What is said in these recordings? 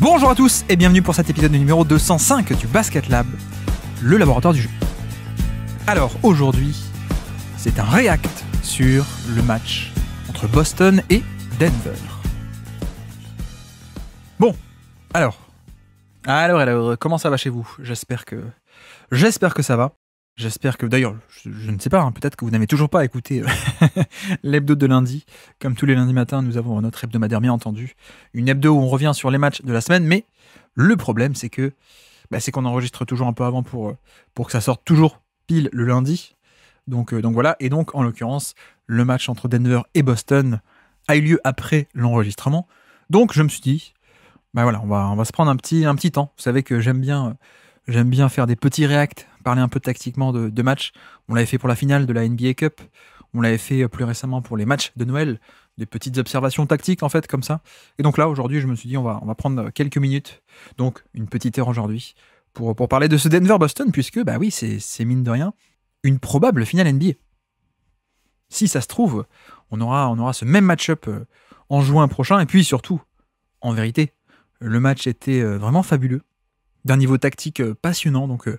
Bonjour à tous et bienvenue pour cet épisode numéro 205 du Basket Lab, le laboratoire du jeu. Alors aujourd'hui, c'est un react sur le match entre Boston et Denver. Bon, alors, comment ça va chez vous ? J'espère que ça va. J'espère que, d'ailleurs, je ne sais pas, peut-être que vous n'avez toujours pas écouté l'hebdo de lundi. Comme tous les lundis matins, nous avons notre hebdomadaire, bien entendu. Une hebdo où on revient sur les matchs de la semaine, mais le problème, c'est que c'est qu'on enregistre toujours un peu avant pour que ça sorte toujours pile le lundi. Donc voilà, et donc, en l'occurrence, le match entre Denver et Boston a eu lieu après l'enregistrement. Donc, je me suis dit, voilà, on va se prendre un petit temps. Vous savez que j'aime bien faire des petits reacts, parler un peu tactiquement de matchs. On l'avait fait pour la finale de la NBA Cup. On l'avait fait plus récemment pour les matchs de Noël. Des petites observations tactiques, en fait, comme ça. Et donc là, aujourd'hui, je me suis dit, on va prendre quelques minutes. Donc, une petite heure aujourd'hui pour parler de ce Denver-Boston, puisque, oui, c'est mine de rien, une probable finale NBA. Si ça se trouve, on aura ce même match-up en juin prochain. Et puis, surtout, en vérité, le match était vraiment fabuleux. D'un niveau tactique passionnant, donc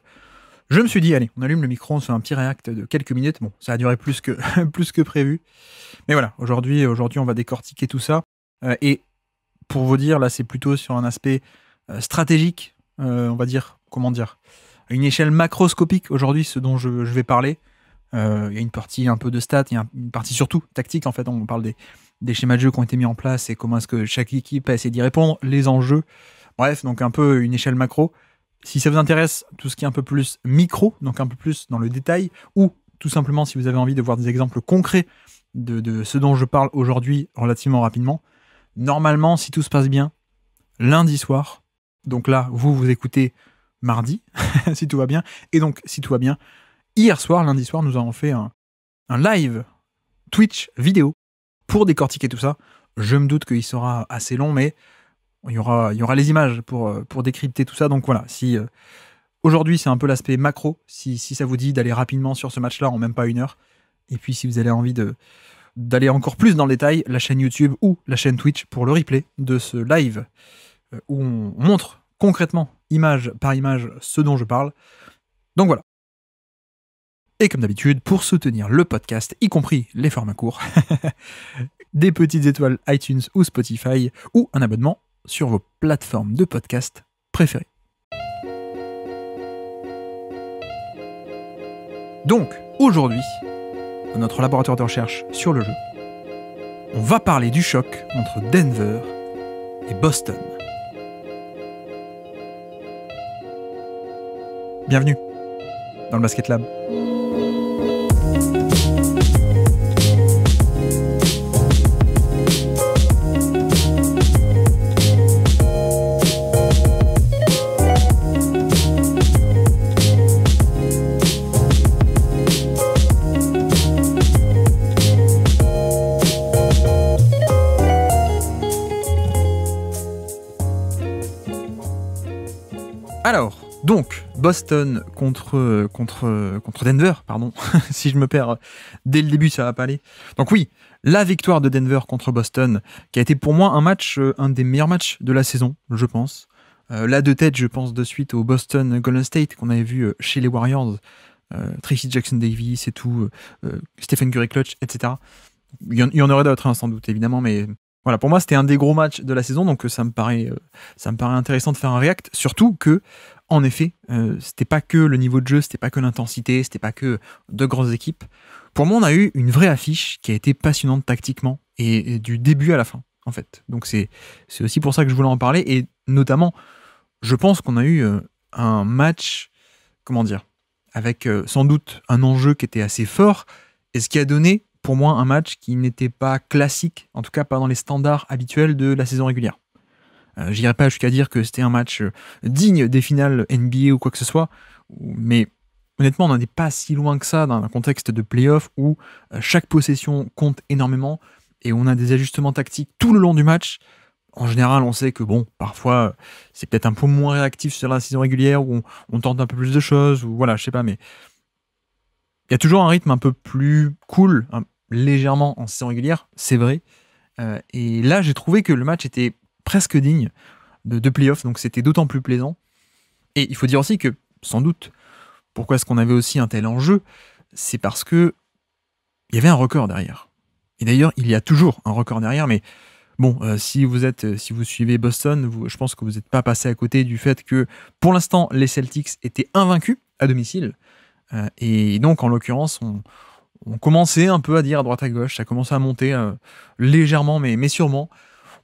je me suis dit, allez, on allume le micro, on se fait un petit react de quelques minutes. Bon, ça a duré plus que prévu. Mais voilà, aujourd'hui, on va décortiquer tout ça. Et pour vous dire, là, c'est plutôt sur un aspect stratégique, on va dire, à une échelle macroscopique, aujourd'hui, ce dont je vais parler. Il y a une partie un peu de stats, il y a une partie surtout tactique, en fait. On parle des schémas de jeu qui ont été mis en place et comment est-ce que chaque équipe a essayé d'y répondre, les enjeux. Bref, donc un peu une échelle macro. Si ça vous intéresse, tout ce qui est un peu plus micro, donc un peu plus dans le détail, ou tout simplement si vous avez envie de voir des exemples concrets de ce dont je parle aujourd'hui relativement rapidement, normalement, si tout se passe bien, lundi soir, donc là, vous écoutez mardi, si tout va bien, et donc, si tout va bien, hier soir, lundi soir, nous avons fait un live Twitch vidéo pour décortiquer tout ça. Je me doute qu'il sera assez long, mais il y aura les images pour décrypter tout ça. Donc voilà, si aujourd'hui c'est un peu l'aspect macro, si ça vous dit d'aller rapidement sur ce match-là en même pas une heure, et puis si vous avez envie d'aller encore plus dans le détail, la chaîne YouTube ou la chaîne Twitch pour le replay de ce live où on montre concrètement, image par image, ce dont je parle. Donc voilà. Et comme d'habitude, pour soutenir le podcast, y compris les formats courts, des petites étoiles iTunes ou Spotify, ou un abonnement sur vos plateformes de podcast préférées. Donc, aujourd'hui, dans notre laboratoire de recherche sur le jeu, on va parler du choc entre Denver et Boston. Bienvenue dans le Basket Lab. Alors, donc, Boston contre Denver, pardon, si je me perds dès le début, ça va pas aller. Donc oui, la victoire de Denver contre Boston, qui a été pour moi un des meilleurs matchs de la saison, je pense. Là, de tête, je pense de suite au Boston Golden State qu'on avait vu chez les Warriors, Tracy Jackson-Davis et tout, Stephen Curry clutch, etc. Il y en aurait d'autres, sans doute, évidemment, mais voilà, pour moi, c'était un des gros matchs de la saison, donc ça me paraît intéressant de faire un react, surtout que, en effet, c'était pas que le niveau de jeu, c'était pas que l'intensité, c'était pas que deux grosses équipes. Pour moi, on a eu une vraie affiche qui a été passionnante tactiquement, et du début à la fin, en fait. Donc c'est aussi pour ça que je voulais en parler, et notamment, je pense qu'on a eu un match, avec sans doute un enjeu qui était assez fort, et ce qui a donné, pour moi, un match qui n'était pas classique, en tout cas pas dans les standards habituels de la saison régulière. J'irai pas jusqu'à dire que c'était un match digne des finales NBA ou quoi que ce soit, mais honnêtement, on n'en est pas si loin que ça dans un contexte de play-off où chaque possession compte énormément et on a des ajustements tactiques tout le long du match. En général, on sait que parfois, c'est peut-être un peu moins réactif sur la saison régulière où on tente un peu plus de choses, ou voilà, je sais pas, mais il y a toujours un rythme un peu plus cool, légèrement en saison régulière, c'est vrai. Et là, j'ai trouvé que le match était presque digne. de playoffs, donc c'était d'autant plus plaisant. Et il faut dire aussi que, sans doute, pourquoi est-ce qu'on avait aussi un tel enjeu, c'est parce que il y avait un record derrière. Et d'ailleurs, il y a toujours un record derrière, mais bon, si vous suivez Boston, je pense que vous n'êtes pas passé à côté du fait que, pour l'instant, les Celtics étaient invaincus à domicile. Et donc, en l'occurrence, on commençait un peu à dire à droite à gauche, ça commençait à monter légèrement, mais sûrement.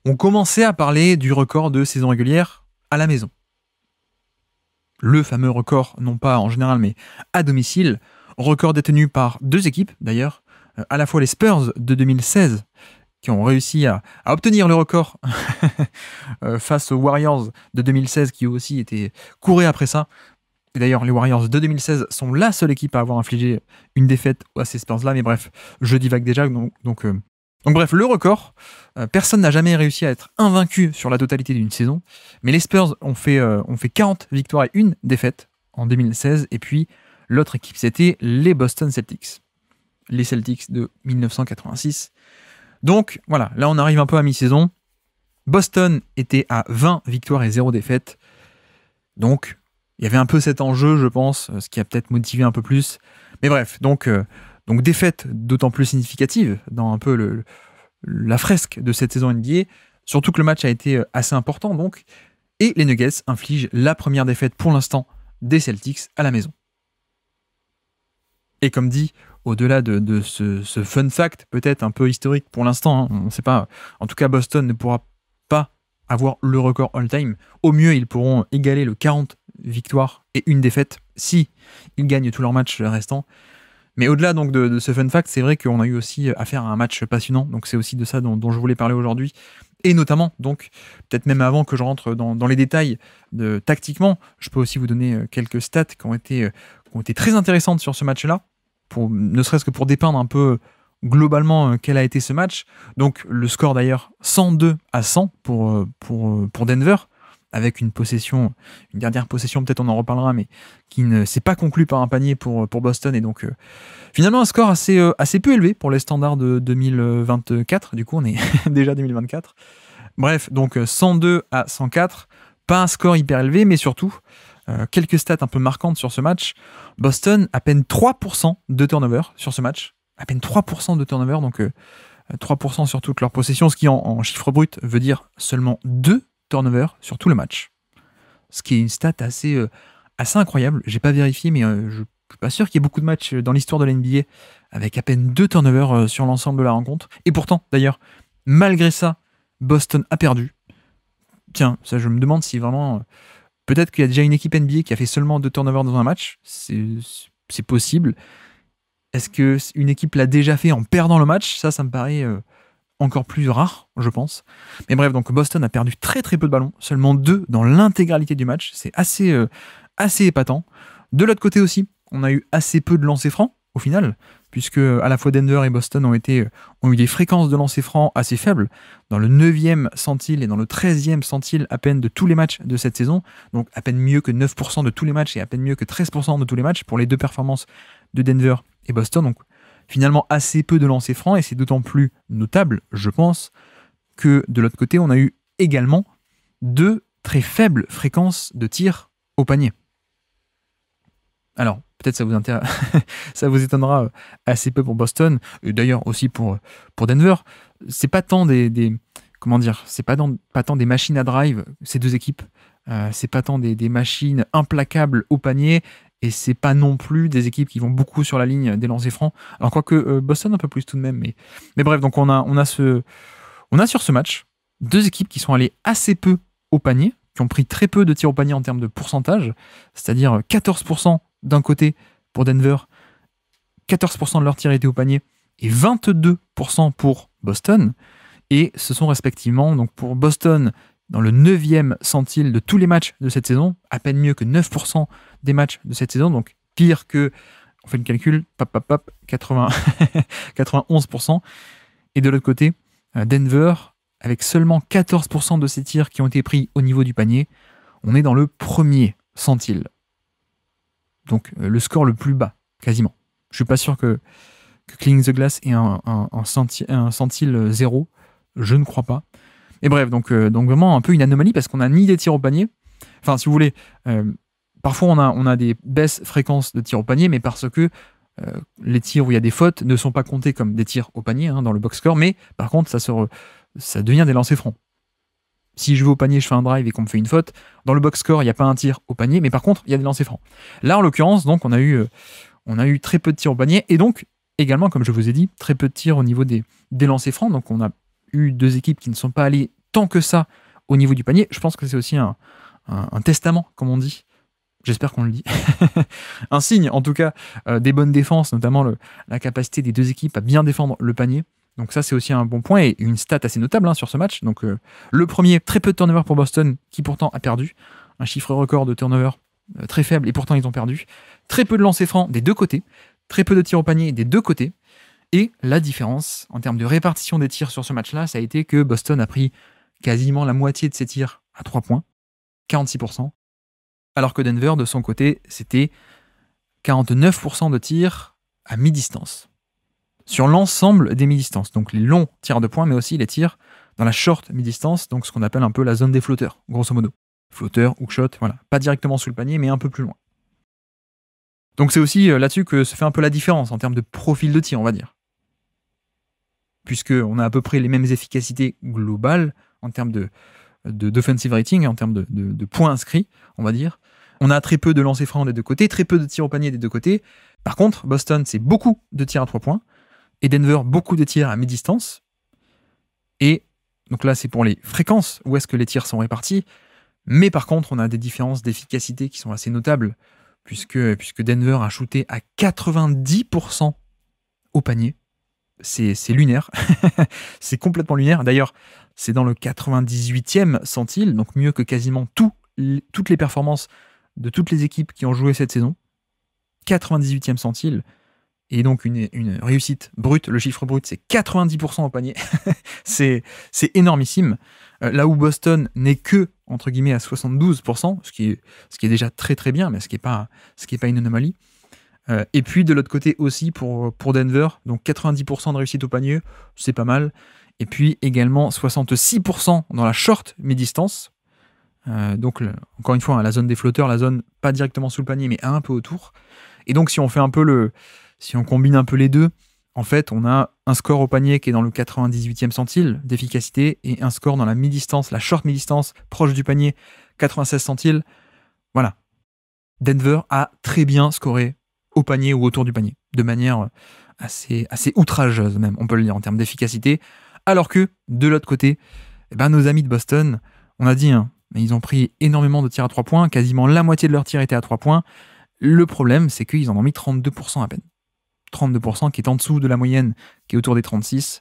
On commençait à parler du record de saison régulière à la maison. Le fameux record, non pas en général, mais à domicile. Record détenu par deux équipes, d'ailleurs. À la fois les Spurs de 2016, qui ont réussi à obtenir le record face aux Warriors de 2016, qui aussi étaient courés après ça. Et d'ailleurs, les Warriors de 2016 sont la seule équipe à avoir infligé une défaite à ces Spurs-là. Mais bref, je divague déjà. Donc bref, le record, personne n'a jamais réussi à être invaincu sur la totalité d'une saison. Mais les Spurs ont fait 40 victoires et une défaite en 2016. Et puis, l'autre équipe, c'était les Boston Celtics. Les Celtics de 1986. Donc, voilà, là, on arrive un peu à mi-saison. Boston était à 20 victoires et 0 défaites. Donc, il y avait un peu cet enjeu, je pense, ce qui a peut-être motivé un peu plus. Mais bref, donc défaite d'autant plus significative dans un peu la fresque de cette saison NBA, surtout que le match a été assez important, donc, et les Nuggets infligent la première défaite pour l'instant des Celtics à la maison. Et comme dit, au-delà de ce fun fact, peut-être un peu historique pour l'instant, on ne sait pas, en tout cas Boston ne pourra pas avoir le record all-time. Au mieux, ils pourront égaler le 40 victoires et une défaite si ils gagnent tous leurs matchs restants. Mais au-delà donc de ce fun fact, c'est vrai qu'on a eu aussi affaire à un match passionnant, donc c'est aussi de ça dont je voulais parler aujourd'hui. Et notamment, donc, peut-être même avant que je rentre dans les détails tactiquement, je peux aussi vous donner quelques stats qui ont été très intéressantes sur ce match-là, ne serait-ce que pour dépeindre un peu globalement quel a été ce match. Donc le score d'ailleurs 102-100 pour Denver, avec une dernière possession, peut-être on en reparlera, mais qui ne s'est pas conclue par un panier pour Boston. Et donc finalement un score assez peu élevé pour les standards de 2024. Du coup on est déjà 2024. Bref, donc 102-104, pas un score hyper élevé, mais surtout quelques stats un peu marquantes sur ce match. Boston, à peine 3% de turnover sur ce match. À peine 3% de turnover, donc 3% sur toute leur possession, ce qui en chiffre brut veut dire seulement 2 turnovers sur tout le match. Ce qui est une stat assez incroyable. J'ai pas vérifié, mais je suis pas sûr qu'il y ait beaucoup de matchs dans l'histoire de la NBA avec à peine 2 turnovers sur l'ensemble de la rencontre. Et pourtant, d'ailleurs, malgré ça, Boston a perdu. Tiens, ça je me demande si vraiment... peut-être qu'il y a déjà une équipe NBA qui a fait seulement 2 turnovers dans un match. C'est possible. Est-ce qu'une équipe l'a déjà fait en perdant le match ? Ça me paraît encore plus rare, je pense. Mais bref, donc Boston a perdu très très peu de ballons. Seulement 2 dans l'intégralité du match. C'est assez épatant. De l'autre côté aussi, on a eu assez peu de lancers francs, au final, puisque à la fois Denver et Boston ont eu des fréquences de lancers francs assez faibles, dans le 9e centile et dans le 13e centile à peine de tous les matchs de cette saison, donc à peine mieux que 9% de tous les matchs et à peine mieux que 13% de tous les matchs pour les deux performances de Denver et Boston, donc finalement assez peu de lancers francs, et c'est d'autant plus notable, je pense, que de l'autre côté, on a eu également 2 très faibles fréquences de tirs au panier. Alors, peut-être ça vous étonnera assez peu pour Boston, et d'ailleurs aussi pour Denver. C'est pas tant pas tant des machines à drive, ces deux équipes. C'est pas tant des machines implacables au panier, et c'est pas non plus des équipes qui vont beaucoup sur la ligne des lancers francs. Alors quoique Boston un peu plus tout de même, mais bref, donc on a sur ce match 2 équipes qui sont allées assez peu au panier, qui ont pris très peu de tirs au panier en termes de pourcentage, c'est-à-dire 14% d'un côté pour Denver, 14% de leurs tirs étaient au panier, et 22% pour Boston. Et ce sont respectivement, donc pour Boston, dans le 9e centile de tous les matchs de cette saison, à peine mieux que 9% des matchs de cette saison, donc pire que, on fait le calcul, 91%. Et de l'autre côté, Denver, avec seulement 14% de ses tirs qui ont été pris au niveau du panier, on est dans le 1er centile. Donc le score le plus bas, quasiment. Je suis pas sûr que Cleaning the Glass ait un centile 0, je ne crois pas. Et bref, donc vraiment un peu une anomalie parce qu'on n'a ni des tirs au panier. Enfin, si vous voulez, parfois on a des baisses fréquences de tirs au panier, mais parce que les tirs où il y a des fautes ne sont pas comptés comme des tirs au panier dans le box score, mais par contre, ça devient des lancers francs. Si je vais au panier, je fais un drive et qu'on me fait une faute, dans le box score, il n'y a pas un tir au panier, mais par contre, il y a des lancers francs. Là, en l'occurrence, donc, on a eu très peu de tirs au panier, et donc, également, comme je vous ai dit, très peu de tirs au niveau des lancers francs. Donc, on a eu deux équipes qui ne sont pas allées tant que ça au niveau du panier. Je pense que c'est aussi un testament, comme on dit. J'espère qu'on le dit. Un signe, en tout cas, des bonnes défenses, notamment la capacité des deux équipes à bien défendre le panier. Donc ça, c'est aussi un bon point et une stat assez notable sur ce match. Donc le premier, très peu de turnover pour Boston, qui pourtant a perdu. Un chiffre record de turnover très faible et pourtant ils ont perdu. Très peu de lancers francs des deux côtés. Très peu de tirs au panier des deux côtés. Et la différence, en termes de répartition des tirs sur ce match-là, ça a été que Boston a pris quasiment la moitié de ses tirs à 3 points, 46%. Alors que Denver, de son côté, c'était 49% de tirs à mi-distance. Sur l'ensemble des mi-distances, donc les longs tirs de points, mais aussi les tirs dans la short mi-distance, donc ce qu'on appelle un peu la zone des flotteurs, grosso modo. Flotteurs, hookshot, voilà. Pas directement sous le panier, mais un peu plus loin. Donc c'est aussi là-dessus que se fait un peu la différence en termes de profil de tir, on va dire. Puisqu'on a à peu près les mêmes efficacités globales en termes d'offensive rating, en termes de points inscrits, on va dire. On a très peu de lancers francs des deux côtés, très peu de tirs au panier des deux côtés. Par contre, Boston, c'est beaucoup de tirs à 3 points. Et Denver, beaucoup de tirs à mi-distance. Et donc là, c'est pour les fréquences, où est-ce que les tirs sont répartis. Mais par contre, on a des différences d'efficacité qui sont assez notables, puisque Denver a shooté à 90% au panier. C'est lunaire. C'est complètement lunaire. D'ailleurs, c'est dans le 98e centile, donc mieux que quasiment toutes les performances de toutes les équipes qui ont joué cette saison. 98e centile. Et donc une réussite brute, le chiffre brut, c'est 90% au panier. c'est énormissime. Là où Boston n'est que, entre guillemets, à 72%, ce qui est déjà très très bien, mais ce qui est pas une anomalie. Et puis de l'autre côté aussi pour Denver, donc 90% de réussite au panier, c'est pas mal. Et puis également 66% dans la short mi-distance. Donc encore une fois, la zone des flotteurs, la zone pas directement sous le panier, mais un peu autour. Et donc si on combine un peu les deux, en fait, on a un score au panier qui est dans le 98e centile d'efficacité et un score dans la mi-distance, la short mi-distance, proche du panier, 96 centiles. Voilà. Denver a très bien scoré au panier ou autour du panier, de manière assez outrageuse même, on peut le dire, en termes d'efficacité. Alors que, de l'autre côté, nos amis de Boston, on a dit, ils ont pris énormément de tirs à 3 points, quasiment la moitié de leurs tirs étaient à 3 points. Le problème, c'est qu'ils en ont mis 32% à peine. 32% qui est en dessous de la moyenne, qui est autour des 36%.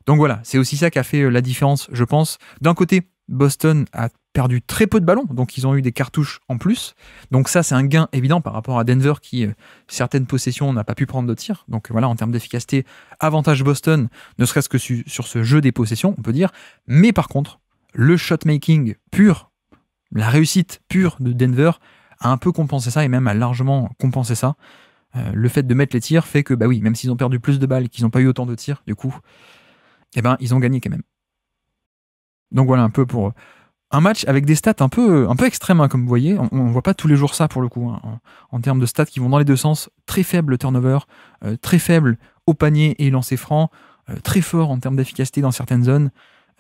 Donc voilà, c'est aussi ça qui a fait la différence, je pense. D'un côté, Boston a perdu très peu de ballons, donc ils ont eu des cartouches en plus. Donc ça, c'est un gain évident par rapport à Denver qui, certaines possessions, n'a pas pu prendre de tir. Donc voilà, en termes d'efficacité, avantage Boston, ne serait-ce que sur ce jeu des possessions, on peut dire. Mais par contre, le shot-making pur, la réussite pure de Denver a un peu compensé ça, et même a largement compensé ça. Le fait de mettre les tirs fait que, même s'ils ont perdu plus de balles et qu'ils n'ont pas eu autant de tirs, du coup, ils ont gagné quand même. Donc voilà un peu pour un match avec des stats un peu extrêmes, comme vous voyez. On ne voit pas tous les jours ça pour le coup, en termes de stats qui vont dans les deux sens. Très faible turnover, très faible au panier et lancé franc, très fort en termes d'efficacité dans certaines zones.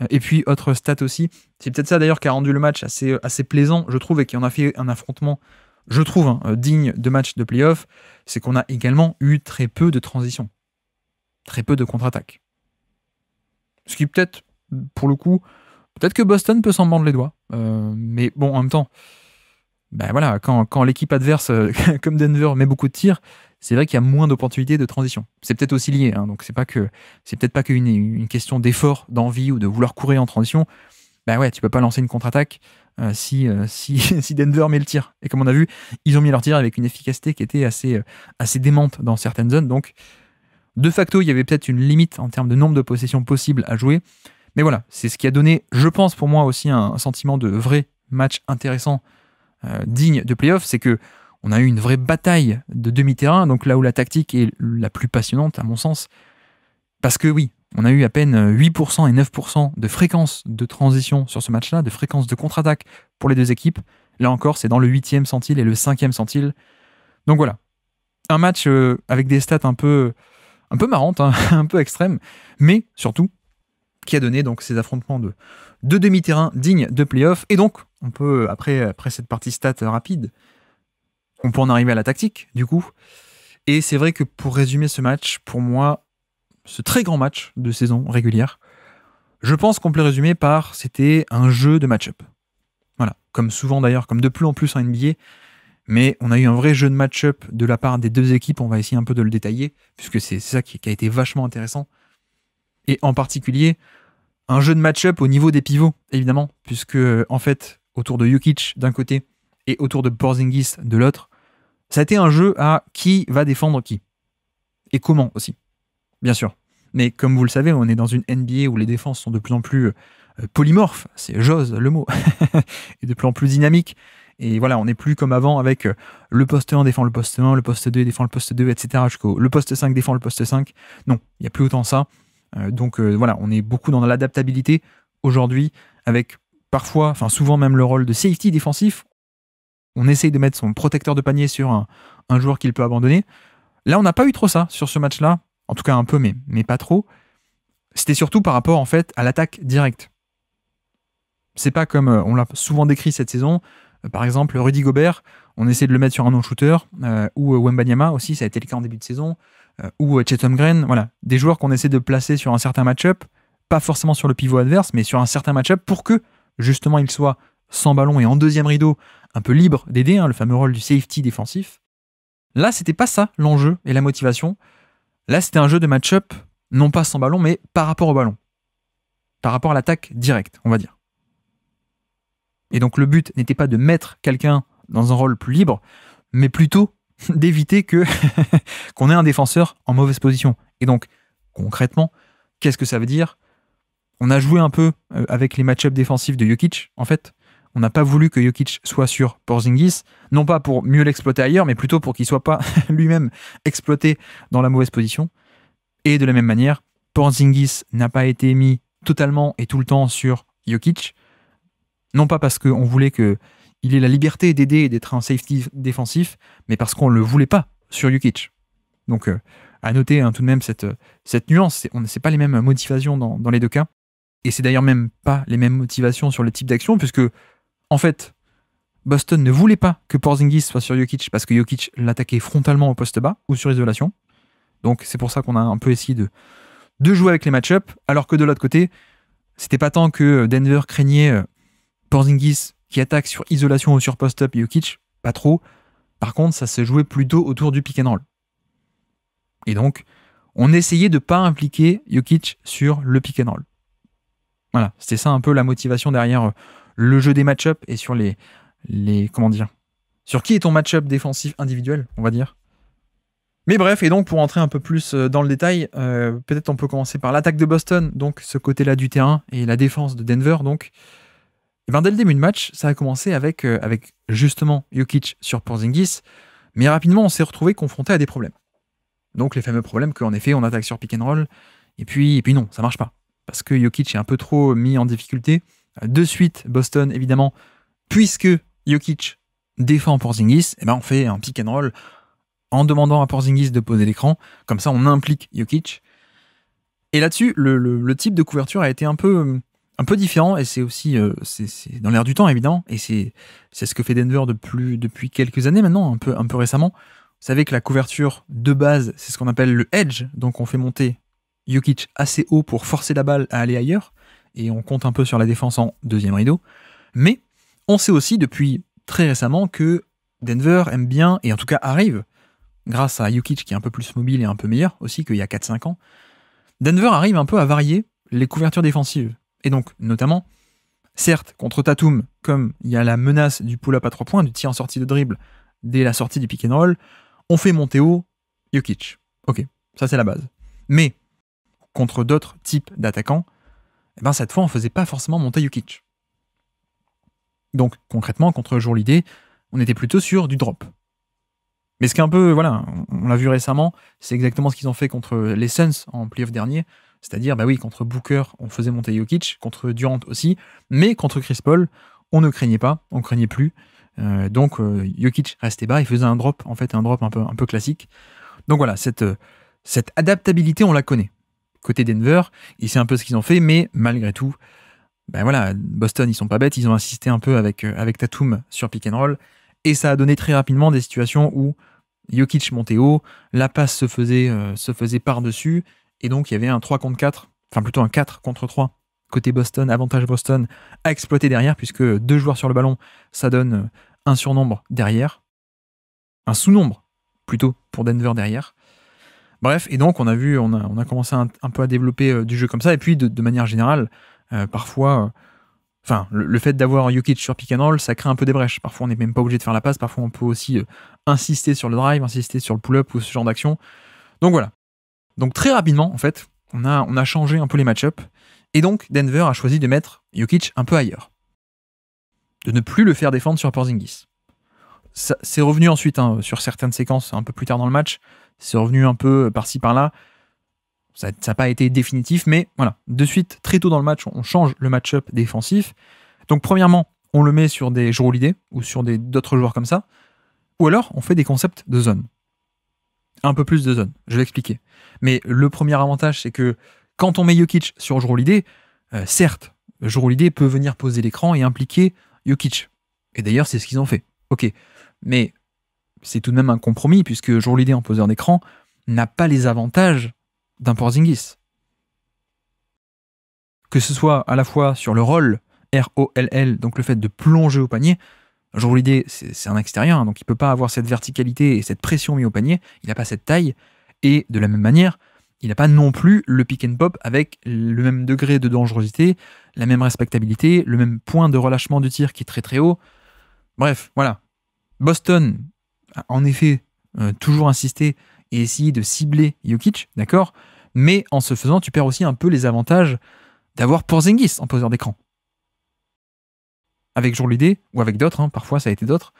Et puis autre stat aussi, c'est peut-être ça d'ailleurs qui a rendu le match assez plaisant, je trouve, et qui en a fait un affrontement, je trouve, digne de match de play-off, c'est qu'on a également eu très peu de transitions, très peu de contre-attaques. Ce qui peut-être, pour le coup, peut-être que Boston peut s'en mordre les doigts, mais bon, en même temps, voilà, quand l'équipe adverse, comme Denver, met beaucoup de tirs, c'est vrai qu'il y a moins d'opportunités de transition. C'est peut-être aussi lié, donc c'est peut-être pas qu'une question d'effort, d'envie ou de vouloir courir en transition. Tu peux pas lancer une contre-attaque si Denver met le tir. Et comme on a vu, ils ont mis leur tir avec une efficacité qui était assez démente dans certaines zones. Donc, de facto, il y avait peut-être une limite en termes de nombre de possessions possibles à jouer. Mais voilà, c'est ce qui a donné, je pense pour moi aussi, un sentiment de vrai match intéressant, digne de play-off. C'est que on a eu une vraie bataille de demi-terrain, donc là où la tactique est la plus passionnante, à mon sens. Parce que oui, On a eu à peine 8% et 9% de fréquence de transition sur ce match-là, de fréquence de contre-attaque pour les deux équipes. Là encore, c'est dans le 8e centile et le 5e centile. Donc voilà, un match avec des stats un peu marrantes, hein, un peu extrêmes, mais surtout qui a donné donc ces affrontements de demi-terrain dignes de play-off. Et donc, on peut, après cette partie stats rapide, on peut en arriver à la tactique, du coup. Et c'est vrai que pour résumer ce match, pour moi, ce très grand match de saison régulière, je pense qu'on peut le résumer par c'était un jeu de match-up. Voilà, comme souvent d'ailleurs, comme de plus en plus en NBA, mais on a eu un vrai jeu de match-up de la part des deux équipes, on va essayer un peu de le détailler, puisque c'est ça qui a été vachement intéressant. Et en particulier, un jeu de match-up au niveau des pivots, évidemment, puisque en fait, autour de Jokic d'un côté et autour de Porzingis de l'autre, ça a été un jeu à qui va défendre qui. Et comment aussi, bien sûr. Mais comme vous le savez, on est dans une NBA où les défenses sont de plus en plus polymorphes, j'ose le mot, et de plus en plus dynamiques. Et voilà, on n'est plus comme avant avec le poste 1 défend le poste 1, le poste 2 défend le poste 2, etc. jusqu'au le poste 5 défend le poste 5. Non, il n'y a plus autant ça. Donc voilà, on est beaucoup dans l'adaptabilité aujourd'hui avec parfois, enfin souvent même le rôle de safety défensif. On essaye de mettre son protecteur de panier sur un joueur qu'il peut abandonner. Là, on n'a pas eu trop ça sur ce match-là. En tout cas un peu, mais pas trop. C'était surtout par rapport en fait à l'attaque directe. C'est pas comme on l'a souvent décrit cette saison. Par exemple, Rudy Gobert, on essaie de le mettre sur un non-shooter, ou Wembanyama aussi, ça a été le cas en début de saison, ou Chet Holmgren, voilà, des joueurs qu'on essaie de placer sur un certain match-up, pas forcément sur le pivot adverse, mais sur un certain match-up pour que justement il soit sans ballon et en deuxième rideau, un peu libre d'aider, le fameux rôle du safety défensif. Là, c'était pas ça l'enjeu et la motivation. Là, c'était un jeu de match-up, non pas sans ballon, mais par rapport au ballon. Par rapport à l'attaque directe, on va dire. Et donc le but n'était pas de mettre quelqu'un dans un rôle plus libre, mais plutôt d'éviter qu'on ait un défenseur en mauvaise position. Et donc, concrètement, qu'est-ce que ça veut dire ? On a joué un peu avec les match-ups défensifs de Jokic, en fait. On n'a pas voulu que Jokic soit sur Porzingis, non pas pour mieux l'exploiter ailleurs, mais plutôt pour qu'il ne soit pas lui-même exploité dans la mauvaise position. Et de la même manière, Porzingis n'a pas été mis totalement et tout le temps sur Jokic, non pas parce qu'on voulait qu'il ait la liberté d'aider et d'être un safety défensif, mais parce qu'on ne le voulait pas sur Jokic. Donc, à noter tout de même cette nuance, c'est pas les mêmes motivations dans les deux cas, et c'est d'ailleurs même pas les mêmes motivations sur le type d'action, puisque, en fait, Boston ne voulait pas que Porzingis soit sur Jokic, parce que Jokic l'attaquait frontalement au poste bas, ou sur isolation. Donc, c'est pour ça qu'on a un peu essayé de jouer avec les match-ups, alors que de l'autre côté, c'était pas tant que Denver craignait Porzingis qui attaque sur isolation ou sur post-up et Jokic, pas trop. Par contre, ça se jouait plutôt autour du pick and roll. Et donc, on essayait de ne pas impliquer Jokic sur le pick and roll. Voilà, c'était ça un peu la motivation derrière le jeu des match-up et sur les comment dire, sur qui est ton match-up défensif individuel, on va dire. Mais bref, et donc pour entrer un peu plus dans le détail, peut-être on peut commencer par l'attaque de Boston, donc ce côté-là du terrain, et la défense de Denver, donc. Et bien, dès le début de match, ça a commencé avec justement Jokic sur Porzingis, mais rapidement on s'est retrouvé confronté à des problèmes. Donc les fameux problèmes qu'en effet on attaque sur pick and roll, et puis non, ça marche pas. Parce que Jokic est un peu trop mis en difficulté. De suite, Boston, évidemment, puisque Jokic défend Porzingis, et ben on fait un pick and roll en demandant à Porzingis de poser l'écran, comme ça on implique Jokic. Et là-dessus, le type de couverture a été un peu différent, et c'est aussi c'est dans l'air du temps évidemment, et c'est ce que fait Denver depuis quelques années maintenant, un peu récemment. Vous savez que la couverture de base, c'est ce qu'on appelle le edge, donc on fait monter Jokic assez haut pour forcer la balle à aller ailleurs, et on compte un peu sur la défense en deuxième rideau. Mais on sait aussi depuis très récemment que Denver aime bien, et en tout cas arrive, grâce à Jokic qui est un peu plus mobile et un peu meilleur aussi qu'il y a 4-5 ans, Denver arrive un peu à varier les couvertures défensives. Et donc, notamment, certes, contre Tatum, comme il y a la menace du pull-up à 3 points, du tir en sortie de dribble dès la sortie du pick and roll, on fait monter haut Jokic. Ok, ça c'est la base. Mais, contre d'autres types d'attaquants, eh ben, cette fois, on ne faisait pas forcément monter Jokic. Donc, concrètement, contre Joe Holiday, on était plutôt sur du drop. Mais ce qui est un peu, voilà, on l'a vu récemment, c'est exactement ce qu'ils ont fait contre les Suns en playoff dernier. C'est-à-dire, bah oui, contre Booker, on faisait monter Jokic, contre Durant aussi, mais contre Chris Paul, on ne craignait pas, on craignait plus. Donc Jokic restait bas, il faisait un drop, en fait un drop un peu classique. Donc voilà, cette adaptabilité, on la connaît. Côté Denver, et c'est un peu ce qu'ils ont fait, mais malgré tout, ben voilà, Boston, ils sont pas bêtes, ils ont insisté un peu avec Tatum sur pick and roll, et ça a donné très rapidement des situations où Jokic montait haut, la passe se faisait par-dessus, et donc il y avait un 3 contre 4, enfin plutôt un 4 contre 3, côté Boston, avantage Boston, à exploiter derrière, puisque 2 joueurs sur le ballon, ça donne un surnombre derrière, un sous-nombre plutôt pour Denver derrière. Bref, et donc on a commencé un peu à développer du jeu comme ça, et puis de manière générale, parfois, le fait d'avoir Jokic sur pick and roll, ça crée un peu des brèches. Parfois on n'est même pas obligé de faire la passe, parfois on peut aussi insister sur le drive, insister sur le pull-up ou ce genre d'action. Donc voilà. Donc très rapidement, en fait, on a changé un peu les match-ups, et donc Denver a choisi de mettre Jokic un peu ailleurs. De ne plus le faire défendre sur Porzingis. C'est revenu ensuite sur certaines séquences un peu plus tard dans le match, c'est revenu un peu par-ci par-là, ça n'a pas été définitif, mais voilà, de suite, très tôt dans le match, on change le match-up défensif. Donc premièrement, on le met sur des Jrue Holiday ou sur d'autres joueurs comme ça, ou alors on fait des concepts de zone. Un peu plus de zone, je vais expliquer. Mais le premier avantage, c'est que quand on met Jokic sur Jrue Holiday, certes, Jrue Holiday peut venir poser l'écran et impliquer Jokic. Et d'ailleurs, c'est ce qu'ils ont fait. Ok, mais c'est tout de même un compromis, puisque Jrue Holiday en poseur d'écran n'a pas les avantages d'un Porzingis. Que ce soit à la fois sur le roll, R-O-L-L, donc le fait de plonger au panier, Jrue Holiday, c'est un extérieur, donc il ne peut pas avoir cette verticalité et cette pression mise au panier, il n'a pas cette taille, et de la même manière, il n'a pas non plus le pick and pop avec le même degré de dangerosité, la même respectabilité, le même point de relâchement du tir qui est très très haut. Bref, voilà. Boston a en effet toujours insisté et essayé de cibler Jokic, d'accord, mais en se faisant, tu perds aussi un peu les avantages d'avoir Porzingis en poseur d'écran. Avec Jrue Holiday, ou avec d'autres, parfois ça a été d'autres,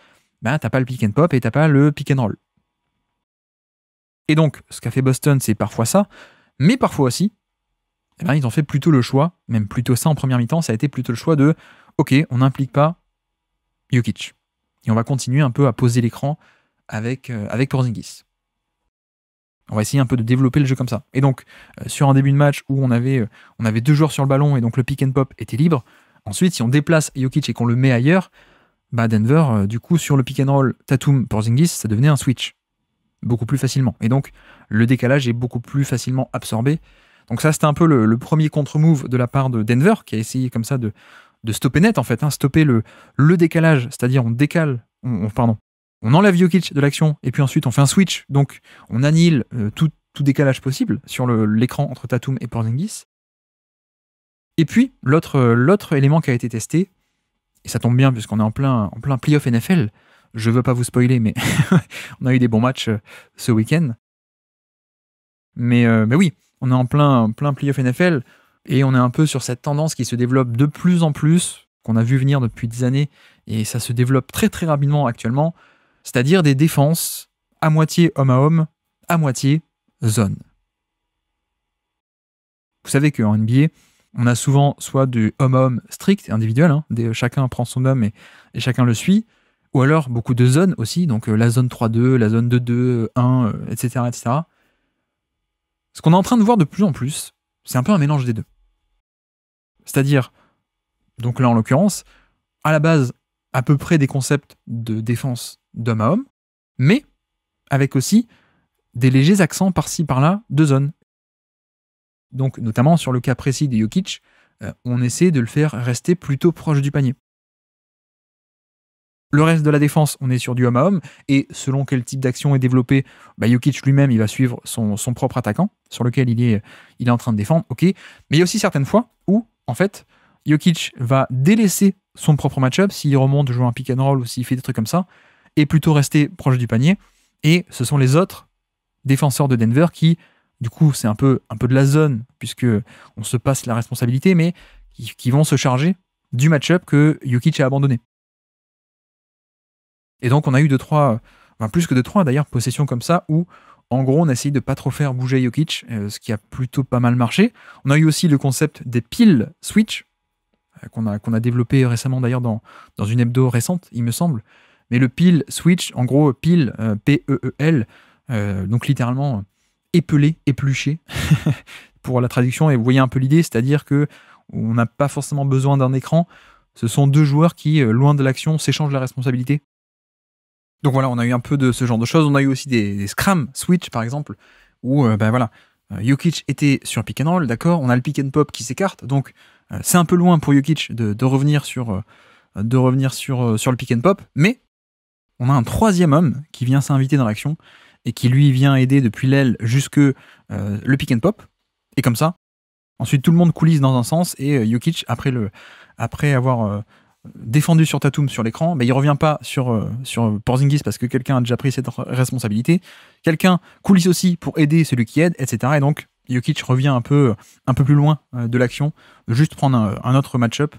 t'as pas le pick and pop et t'as pas le pick and roll. Et donc, ce qu'a fait Boston, c'est parfois ça, mais parfois aussi, ils ont fait plutôt le choix, même plutôt ça en première mi-temps, ça a été plutôt le choix de ok, on n'implique pas Jokic. Et on va continuer un peu à poser l'écran avec Porzingis. On va essayer un peu de développer le jeu comme ça. Et donc, sur un début de match où on avait 2 joueurs sur le ballon et donc le pick and pop était libre, ensuite, si on déplace Jokic et qu'on le met ailleurs, Denver, du coup, sur le pick and roll Tatum-Porzingis, ça devenait un switch. Beaucoup plus facilement. Et donc, le décalage est beaucoup plus facilement absorbé. Donc ça, c'était un peu le premier contre-move de la part de Denver, qui a essayé comme ça de stopper net, en fait, stopper le décalage, c'est-à-dire on enlève Jokic de l'action, et puis ensuite on fait un switch, donc on annihile tout décalage possible sur l'écran entre Tatum et Porzingis. Et puis, l'autre élément qui a été testé, et ça tombe bien puisqu'on est en plein playoff NFL, je veux pas vous spoiler, mais on a eu des bons matchs ce week-end. Mais oui, on est en plein playoff NFL, et on est un peu sur cette tendance qui se développe de plus en plus, qu'on a vu venir depuis des années, et ça se développe très très rapidement actuellement, c'est-à-dire des défenses à moitié homme à homme, à moitié zone. Vous savez qu'en NBA, on a souvent soit du homme à homme strict et individuel, chacun prend son homme et chacun le suit, ou alors beaucoup de zones aussi, donc la zone 3-2, la zone 2-2, 1, etc., etc. Ce qu'on est en train de voir de plus en plus, c'est un peu un mélange des deux. C'est-à-dire, donc là en l'occurrence, à la base, à peu près des concepts de défense d'homme à homme, mais avec aussi des légers accents par-ci par-là de zone. Donc notamment sur le cas précis de Jokic, on essaie de le faire rester plutôt proche du panier. Le reste de la défense, on est sur du homme à homme, et selon quel type d'action est développé, Jokic lui-même, il va suivre son propre attaquant, sur lequel il est en train de défendre, ok. Mais il y a aussi certaines fois où, en fait, Jokic va délaisser son propre match-up s'il remonte, joue un pick and roll ou s'il fait des trucs comme ça, et plutôt rester proche du panier. Et ce sont les autres défenseurs de Denver qui, du coup, c'est un peu de la zone, puisque on se passe la responsabilité, mais qui vont se charger du match-up que Jokic a abandonné. Et donc, on a eu plus que 2-3 d'ailleurs, possessions comme ça, où En gros, on a essayé de pas trop faire bouger Jokic, ce qui a plutôt pas mal marché. On a eu aussi le concept des pill switch, qu'on a développé récemment d'ailleurs dans une hebdo récente, il me semble. Mais le pill switch, en gros, pill, P-E-E-L, donc littéralement épeler, éplucher, pour la traduction, et vous voyez un peu l'idée, c'est-à-dire que on n'a pas forcément besoin d'un écran, ce sont deux joueurs qui, loin de l'action, s'échangent la responsabilité. Donc voilà, on a eu un peu de ce genre de choses. On a eu aussi des scram switch, par exemple, où Jokic était sur pick and roll, d'accord, on a le pick and pop qui s'écarte, donc c'est un peu loin pour Jokic de revenir sur le pick and pop, mais on a un troisième homme qui vient s'inviter dans l'action et qui lui vient aider depuis l'aile jusque le pick and pop, et comme ça, ensuite tout le monde coulisse dans un sens, et Jokic, après avoir défendu sur Tatum sur l'écran, il revient pas sur Porzingis parce que quelqu'un a déjà pris cette responsabilité. Quelqu'un coulisse aussi pour aider celui qui aide, etc. Et donc Jokic revient un peu plus loin de l'action, juste prendre un autre match-up.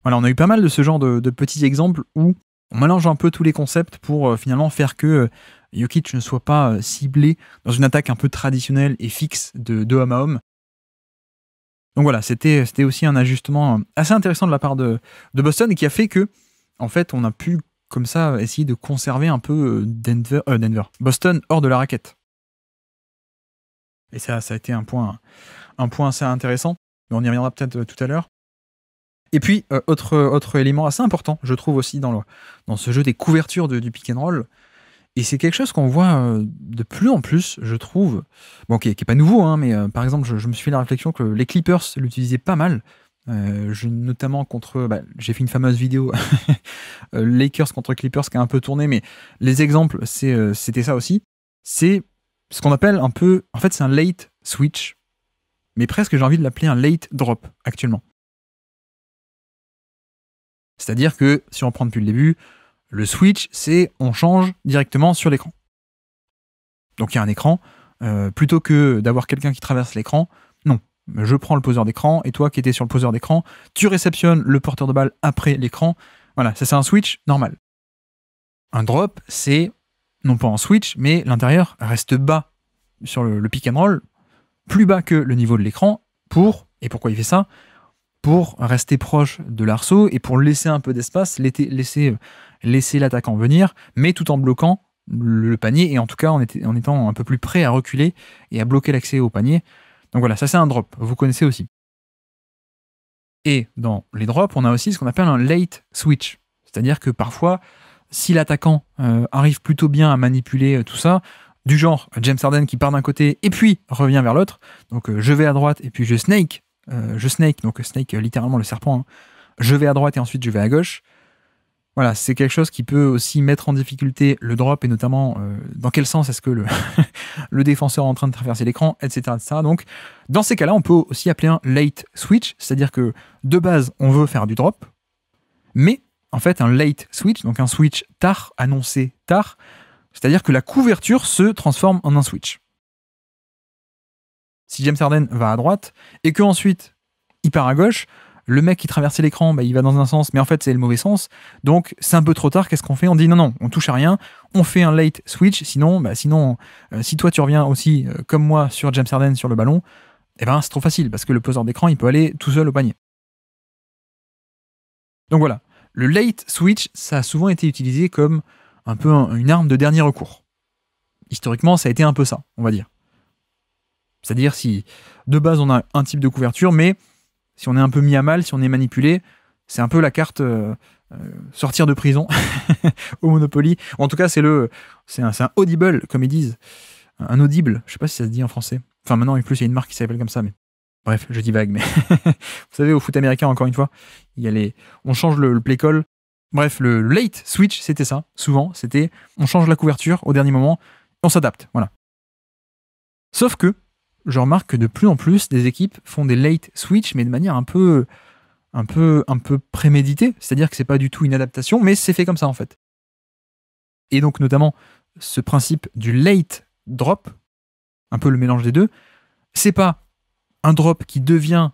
Voilà, on a eu pas mal de ce genre de petits exemples où on mélange un peu tous les concepts pour finalement faire que Jokic ne soit pas ciblé dans une attaque un peu traditionnelle et fixe de homme à homme. Donc voilà, c'était aussi un ajustement assez intéressant de la part de Boston, et qui a fait que, en fait, on a pu, comme ça, essayer de conserver un peu Boston hors de la raquette. Et ça a été un point assez intéressant, mais on y reviendra peut-être tout à l'heure. Et puis, autre élément assez important, je trouve aussi dans ce jeu des couvertures du pick and roll, et c'est quelque chose qu'on voit de plus en plus, je trouve, bon, qui est pas nouveau, hein, mais par exemple, je me suis fait la réflexion que les Clippers l'utilisaient pas mal, notamment contre, j'ai fait une fameuse vidéo Lakers contre Clippers qui a un peu tourné, mais les exemples, c'était ça aussi. C'est ce qu'on appelle un peu, en fait, c'est un late switch, mais presque j'ai envie de l'appeler un late drop actuellement. C'est-à-dire que, si on prend depuis le début, le switch, c'est on change directement sur l'écran. Donc il y a un écran, plutôt que d'avoir quelqu'un qui traverse l'écran, non, je prends le poseur d'écran, et toi qui étais sur le poseur d'écran, tu réceptionnes le porteur de balle après l'écran. Voilà, ça c'est un switch normal. Un drop, c'est non pas un switch, mais l'intérieur reste bas sur le pick and roll, plus bas que le niveau de l'écran, et pourquoi il fait ça ? Pour rester proche de l'arceau et pour laisser un peu d'espace, laisser l'attaquant venir, mais tout en bloquant le panier, et en tout cas en étant un peu plus prêt à reculer et à bloquer l'accès au panier. Donc voilà, ça c'est un drop, vous connaissez aussi. Et dans les drops, on a aussi ce qu'on appelle un late switch. C'est-à-dire que parfois, si l'attaquant arrive plutôt bien à manipuler tout ça, du genre James Harden qui part d'un côté et puis revient vers l'autre, donc je vais à droite et puis je snake, donc snake littéralement le serpent, hein. Je vais à droite et ensuite je vais à gauche. Voilà, c'est quelque chose qui peut aussi mettre en difficulté le drop, et notamment dans quel sens est-ce que le défenseur est en train de traverser l'écran, etc., etc. Donc, dans ces cas-là, on peut aussi appeler un late switch, c'est-à-dire que de base, on veut faire du drop, mais en fait, un late switch, donc un switch tard, annoncé tard, c'est-à-dire que la couverture se transforme en un switch. Si James Harden va à droite et qu'ensuite il part à gauche, le mec qui traversait l'écran, il va dans un sens, mais en fait c'est le mauvais sens, donc c'est un peu trop tard, qu'est-ce qu'on fait ? On dit non, on touche à rien, on fait un late switch, sinon si toi tu reviens aussi comme moi sur James Harden sur le ballon, c'est trop facile, parce que le poseur d'écran il peut aller tout seul au panier. Donc voilà, le late switch, ça a souvent été utilisé comme un peu une arme de dernier recours. Historiquement, ça a été un peu ça, on va dire. C'est-à-dire si de base on a un type de couverture, mais si on est un peu mis à mal, si on est manipulé, c'est un peu la carte sortir de prison au Monopoly. En tout cas, c'est un audible, comme ils disent. Un audible, je sais pas si ça se dit en français. Enfin maintenant, en plus, il y a une marque qui s'appelle comme ça, mais bref, je dis vague, mais vous savez, au foot américain, encore une fois, on change le play call. Bref, le late switch, c'était ça. Souvent, c'était on change la couverture au dernier moment, on s'adapte, voilà. Sauf que je remarque que de plus en plus, des équipes font des late switch, mais de manière un peu préméditée. C'est-à-dire que c'est pas du tout une adaptation, mais c'est fait comme ça en fait. Et donc notamment, ce principe du late drop, un peu le mélange des deux, c'est pas un drop qui devient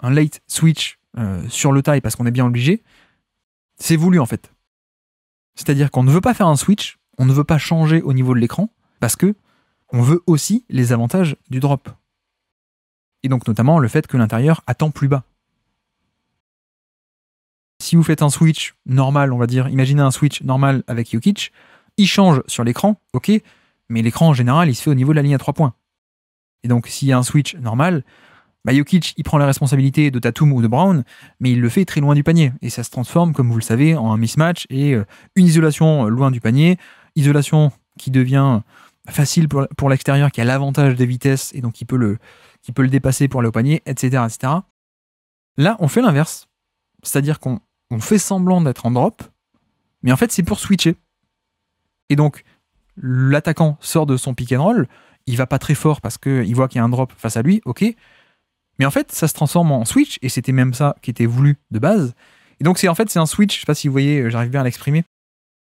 un late switch sur le taille parce qu'on est bien obligé, c'est voulu en fait. C'est-à-dire qu'on ne veut pas faire un switch, on ne veut pas changer au niveau de l'écran, parce que on veut aussi les avantages du drop. Et donc notamment le fait que l'intérieur attend plus bas. Si vous faites un switch normal, on va dire, imaginez un switch normal avec Jokic, il change sur l'écran, ok, mais l'écran en général, il se fait au niveau de la ligne à 3 points. Et donc s'il y a un switch normal, bah Jokic, il prend la responsabilité de Tatum ou de Brown, mais il le fait très loin du panier. Et ça se transforme, comme vous le savez, en un mismatch et une isolation loin du panier, isolation qui devient facile pour l'extérieur, qui a l'avantage de vitesse et donc qui peut le dépasser pour aller au panier, etc., etc. Là, on fait l'inverse. C'est-à-dire qu'on fait semblant d'être en drop, mais en fait, c'est pour switcher. Et donc, l'attaquant sort de son pick and roll, il va pas très fort parce qu'il voit qu'il y a un drop face à lui, ok. Mais en fait, ça se transforme en switch, et c'était même ça qui était voulu de base. Et donc, c'est un switch, je sais pas si vous voyez, j'arrive bien à l'exprimer.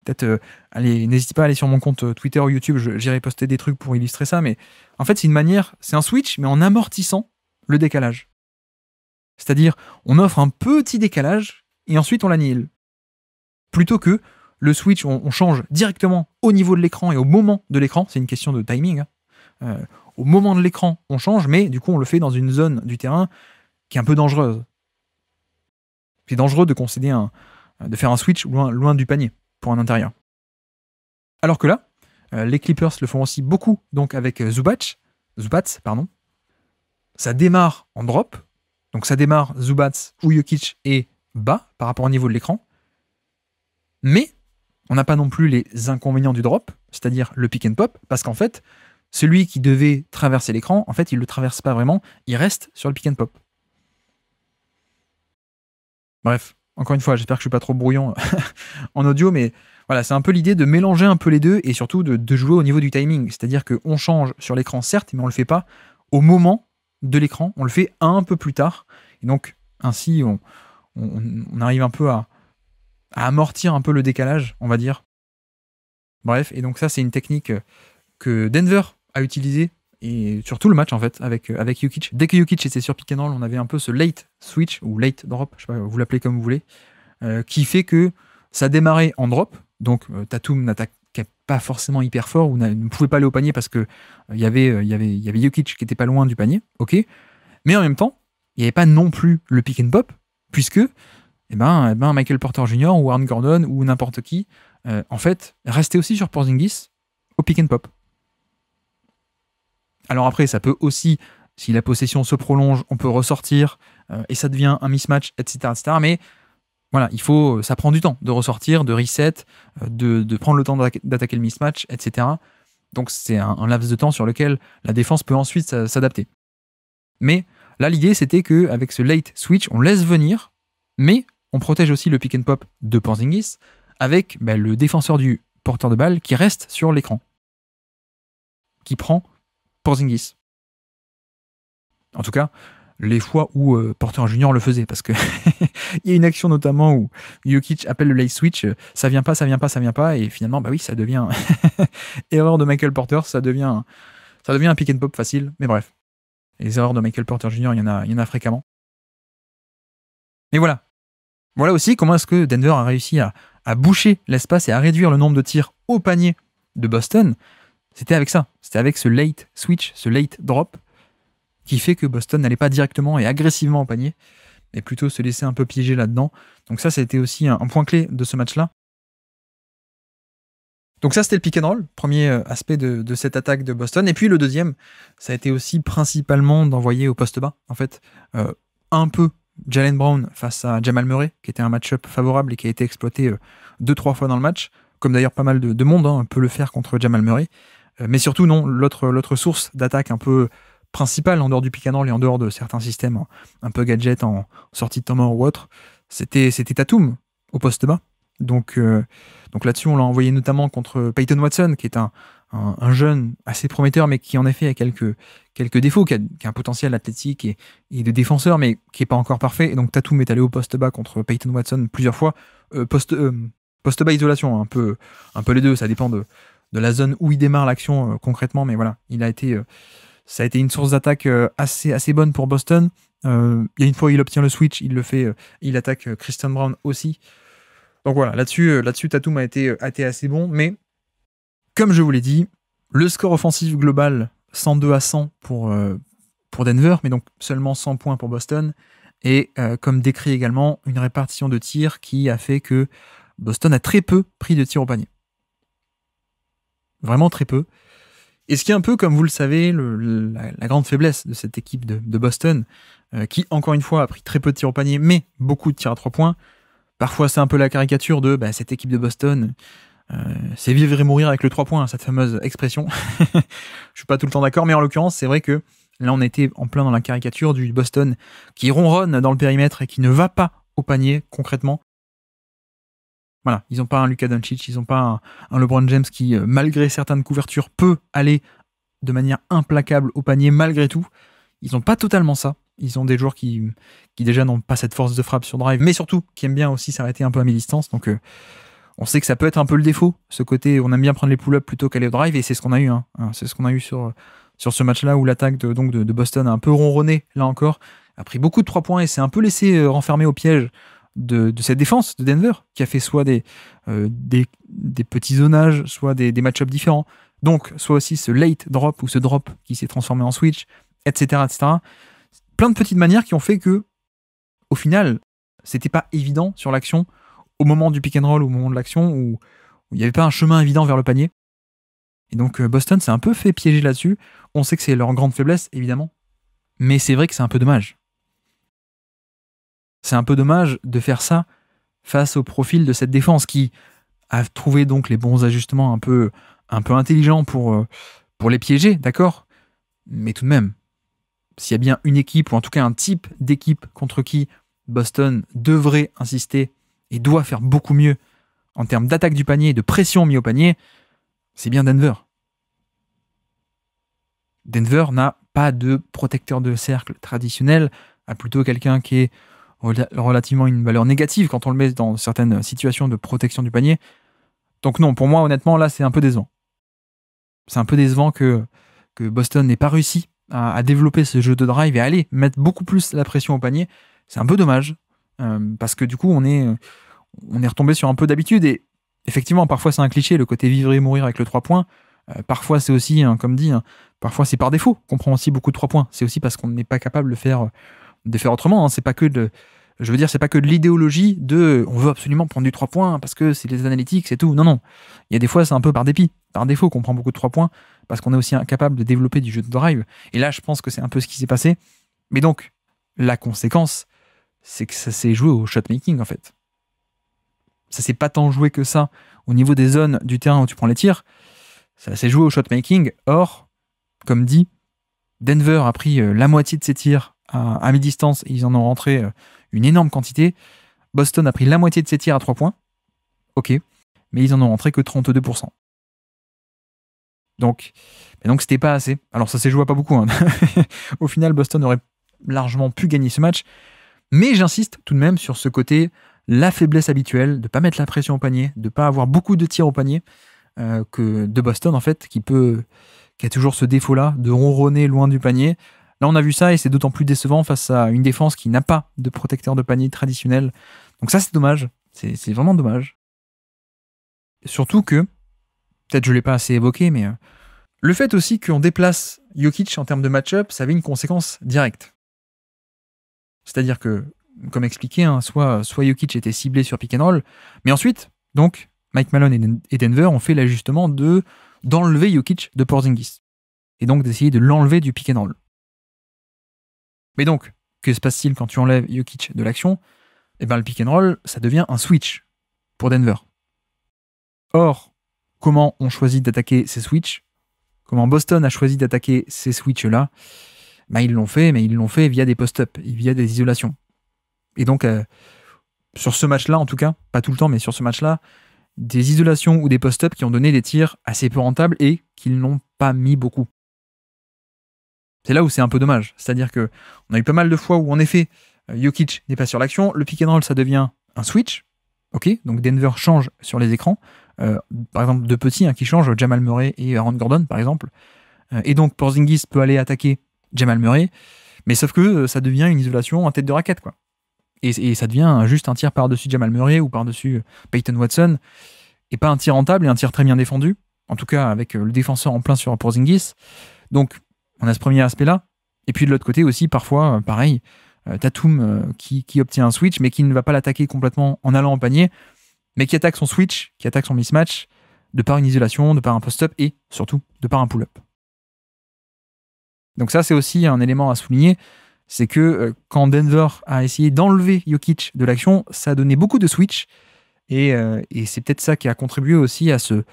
Peut-être, n'hésitez pas à aller sur mon compte Twitter ou YouTube, j'irai poster des trucs pour illustrer ça, mais en fait, c'est un switch, mais en amortissant le décalage. C'est-à-dire, on offre un petit décalage, et ensuite on l'annihile. Plutôt que le switch, on change directement au niveau de l'écran et au moment de l'écran, c'est une question de timing, au moment de l'écran, on change, mais du coup, on le fait dans une zone du terrain qui est un peu dangereuse. C'est dangereux de de faire un switch loin du panier pour un intérieur. Alors que là, les Clippers le font aussi beaucoup, donc avec Zubac. Ça démarre en drop, donc ça démarre Zubac ou Jokic est bas par rapport au niveau de l'écran, mais on n'a pas non plus les inconvénients du drop, c'est-à-dire le pick and pop, parce qu'en fait, celui qui devait traverser l'écran, en fait, il ne le traverse pas vraiment, il reste sur le pick and pop. Bref, encore une fois, j'espère que je ne suis pas trop brouillon en audio, mais voilà, c'est un peu l'idée de mélanger un peu les deux et surtout de jouer au niveau du timing. C'est-à-dire qu'on change sur l'écran, certes, mais on ne le fait pas au moment de l'écran, on le fait un peu plus tard. Et donc, ainsi, on arrive un peu à amortir un peu le décalage, on va dire. Bref, et donc ça, c'est une technique que Denver a utilisée et sur tout le match en fait avec Jokic. Dès que Jokic était sur pick and roll, on avait un peu ce late switch ou late drop, je sais pas, vous l'appelez comme vous voulez, qui fait que ça démarrait en drop, donc Tatum n'attaquait pas forcément hyper fort ou ne pouvait pas aller au panier parce que il y avait Jokic qui était pas loin du panier, ok, mais en même temps il n'y avait pas non plus le pick and pop puisque Michael Porter Jr. ou Aaron Gordon ou n'importe qui en fait restait aussi sur Porzingis au pick and pop. Alors après, ça peut aussi, si la possession se prolonge, on peut ressortir et ça devient un mismatch, etc., etc. Mais voilà, ça prend du temps de ressortir, de reset, de prendre le temps d'attaquer le mismatch, etc. Donc c'est un laps de temps sur lequel la défense peut ensuite s'adapter. Mais là, l'idée, c'était qu'avec ce late switch, on laisse venir, mais on protège aussi le pick and pop de Porzingis avec le défenseur du porteur de balle qui reste sur l'écran, qui prend Porzingis. En tout cas, les fois où Porter Junior le faisait, parce que il y a une action notamment où Jokic appelle le late switch, ça vient pas, et finalement, oui, ça devient erreur de Michael Porter, ça devient un pick and pop facile, mais bref. Les erreurs de Michael Porter Jr., il y en a fréquemment. Mais voilà. Voilà aussi comment est-ce que Denver a réussi à boucher l'espace et à réduire le nombre de tirs au panier de Boston. C'était avec ça. C'était avec ce late switch, ce late drop, qui fait que Boston n'allait pas directement et agressivement au panier, mais plutôt se laisser un peu piéger là-dedans. Donc ça a été aussi un point clé de ce match-là. Donc ça, c'était le pick and roll, premier aspect de cette attaque de Boston. Et puis le deuxième, ça a été aussi principalement d'envoyer au poste bas. En fait, un peu Jaylen Brown face à Jamal Murray, qui était un match-up favorable et qui a été exploité 2-3 fois dans le match, comme d'ailleurs pas mal de monde peut le faire contre Jamal Murray. Mais surtout, non, l'autre source d'attaque un peu principale en dehors du pick and roll et en dehors de certains systèmes un peu gadget en sortie de temps mort ou autre, c'était Tatum au poste bas. Donc là-dessus, on l'a envoyé notamment contre Peyton Watson, qui est un jeune assez prometteur, mais qui en effet a quelques défauts, qui a un potentiel athlétique et de défenseur, mais qui n'est pas encore parfait. Et donc Tatum est allé au poste bas contre Peyton Watson plusieurs fois. Poste bas isolation, un peu les deux, ça dépend de la zone où il démarre l'action concrètement, mais voilà, ça a été une source d'attaque assez bonne pour Boston. Il y a une fois où il obtient le switch, il le fait, il attaque Christian Brown aussi. Donc voilà, là-dessus Tatum a été assez bon, mais comme je vous l'ai dit, Le score offensif global, 102-100 pour Denver, mais donc seulement 100 points pour Boston. Et comme décrit également, une répartition de tirs qui a fait que Boston a très peu pris de tirs au panier. Vraiment très peu. Et ce qui est un peu, comme vous le savez, la grande faiblesse de cette équipe de Boston, qui, encore une fois, a pris très peu de tirs au panier, mais beaucoup de tirs à 3 points. Parfois, c'est un peu la caricature de cette équipe de Boston, c'est vivre et mourir avec le 3 points, cette fameuse expression. Je suis pas tout le temps d'accord, mais en l'occurrence, c'est vrai que là, on était en plein dans la caricature du Boston qui ronronne dans le périmètre et qui ne va pas au panier, concrètement. Voilà, ils n'ont pas un Luka Doncic, ils n'ont pas un LeBron James qui, malgré certaines couvertures, peut aller de manière implacable au panier malgré tout. Ils n'ont pas totalement ça. Ils ont des joueurs qui déjà n'ont pas cette force de frappe sur drive, mais surtout qui aiment bien aussi s'arrêter un peu à mi-distance. Donc on sait que ça peut être un peu le défaut, ce côté, on aime bien prendre les pull-ups plutôt qu'aller au drive, et c'est ce qu'on a eu. C'est ce qu'on a eu sur ce match-là où l'attaque de Boston a un peu ronronné, là encore, a pris beaucoup de 3 points et s'est un peu laissé renfermer au piège de cette défense de Denver, qui a fait soit des petits zonages, soit des match-ups différents. Donc, soit aussi ce late drop ou ce drop qui s'est transformé en switch, etc., etc. Plein de petites manières qui ont fait que, au final, c'était pas évident sur l'action, au moment du pick and roll, au moment de l'action, où il n'y avait pas un chemin évident vers le panier. Et donc, Boston s'est un peu fait piéger là-dessus. On sait que c'est leur grande faiblesse, évidemment. Mais c'est vrai que c'est un peu dommage. C'est un peu dommage de faire ça face au profil de cette défense qui a trouvé donc les bons ajustements un peu intelligents pour les piéger, d'accord ? Mais tout de même, s'il y a bien une équipe, ou en tout cas un type d'équipe contre qui Boston devrait insister et doit faire beaucoup mieux en termes d'attaque du panier et de pression mis au panier, c'est bien Denver. Denver n'a pas de protecteur de cercle traditionnel, a plutôt quelqu'un qui est relativement une valeur négative quand on le met dans certaines situations de protection du panier. Donc non, pour moi, honnêtement, là, c'est un peu décevant. C'est un peu décevant que Boston n'ait pas réussi à développer ce jeu de drive et à aller mettre beaucoup plus la pression au panier. C'est un peu dommage, parce que du coup, on est retombé sur un peu d'habitude. Et effectivement, parfois, c'est un cliché, le côté vivre et mourir avec le 3 points. Parfois, c'est aussi, comme dit, parfois, c'est par défaut qu'on prend aussi beaucoup de 3 points. C'est aussi parce qu'on n'est pas capable de faire autrement. C'est pas que c'est pas que de l'idéologie de on veut absolument prendre du 3 points parce que c'est les analytics et tout. Non. Il y a des fois, c'est un peu par dépit, par défaut qu'on prend beaucoup de 3 points parce qu'on est aussi incapable de développer du jeu de drive. Et là, je pense que c'est un peu ce qui s'est passé. Mais donc, la conséquence, c'est que ça s'est joué au shot-making, en fait. Ça s'est pas tant joué que ça au niveau des zones du terrain où tu prends les tirs. Ça s'est joué au shot-making. Or, comme dit, Denver a pris la moitié de ses tirs à mi-distance et ils en ont rentré une énorme quantité. Boston a pris la moitié de ses tirs à 3 points. Ok. Mais ils en ont rentré que 32%. Donc c'était pas assez. Alors ça s'est joué à pas beaucoup. Au final, Boston aurait largement pu gagner ce match. Mais j'insiste tout de même sur ce côté, la faiblesse habituelle, de ne pas mettre la pression au panier, de ne pas avoir beaucoup de tirs au panier, que de Boston en fait, qui a toujours ce défaut-là de ronronner loin du panier. Là, on a vu ça et c'est d'autant plus décevant face à une défense qui n'a pas de protecteur de panier traditionnel. Donc ça, c'est dommage. C'est vraiment dommage. Surtout que, peut-être je ne l'ai pas assez évoqué, mais le fait aussi qu'on déplace Jokic en termes de match-up, ça avait une conséquence directe. C'est-à-dire que, comme expliqué, soit Jokic était ciblé sur pick and roll, mais ensuite, donc, Mike Malone et Denver ont fait l'ajustement d'enlever Jokic de Porzingis. Et donc d'essayer de l'enlever du pick and roll. Mais donc, que se passe-t-il quand tu enlèves Jokic de l'action ? Eh bien, le pick and roll, ça devient un switch pour Denver. Or, comment on choisit d'attaquer ces switches ? Comment Boston a choisi d'attaquer ces switches-là ? Ils l'ont fait, mais ils l'ont fait via des post-up, via des isolations. Et donc, sur ce match-là, en tout cas, pas tout le temps, mais sur ce match-là, des isolations ou des post-up qui ont donné des tirs assez peu rentables et qu'ils n'ont pas mis beaucoup. C'est là où c'est un peu dommage. C'est-à-dire qu'on a eu pas mal de fois où, en effet, Jokic n'est pas sur l'action. Le pick and roll, ça devient un switch. Ok, donc Denver change sur les écrans. Par exemple, deux petits qui changent, Jamal Murray et Aaron Gordon, par exemple. Et donc, Porzingis peut aller attaquer Jamal Murray. Mais sauf que ça devient une isolation en tête de raquette, quoi. Et ça devient juste un tir par-dessus Jamal Murray ou par-dessus Peyton Watson. Et pas un tir rentable et un tir très bien défendu. En tout cas, avec le défenseur en plein sur Porzingis. Donc, on a ce premier aspect-là. Et puis de l'autre côté aussi, parfois, pareil, Tatum qui obtient un switch, mais qui ne va pas l'attaquer complètement en allant en panier, mais qui attaque son switch, qui attaque son mismatch, de par une isolation, de par un post-up et surtout de par un pull-up. Donc ça, c'est aussi un élément à souligner, c'est que quand Denver a essayé d'enlever Jokic de l'action, ça a donné beaucoup de switch, et c'est peut-être ça qui a contribué aussi à ce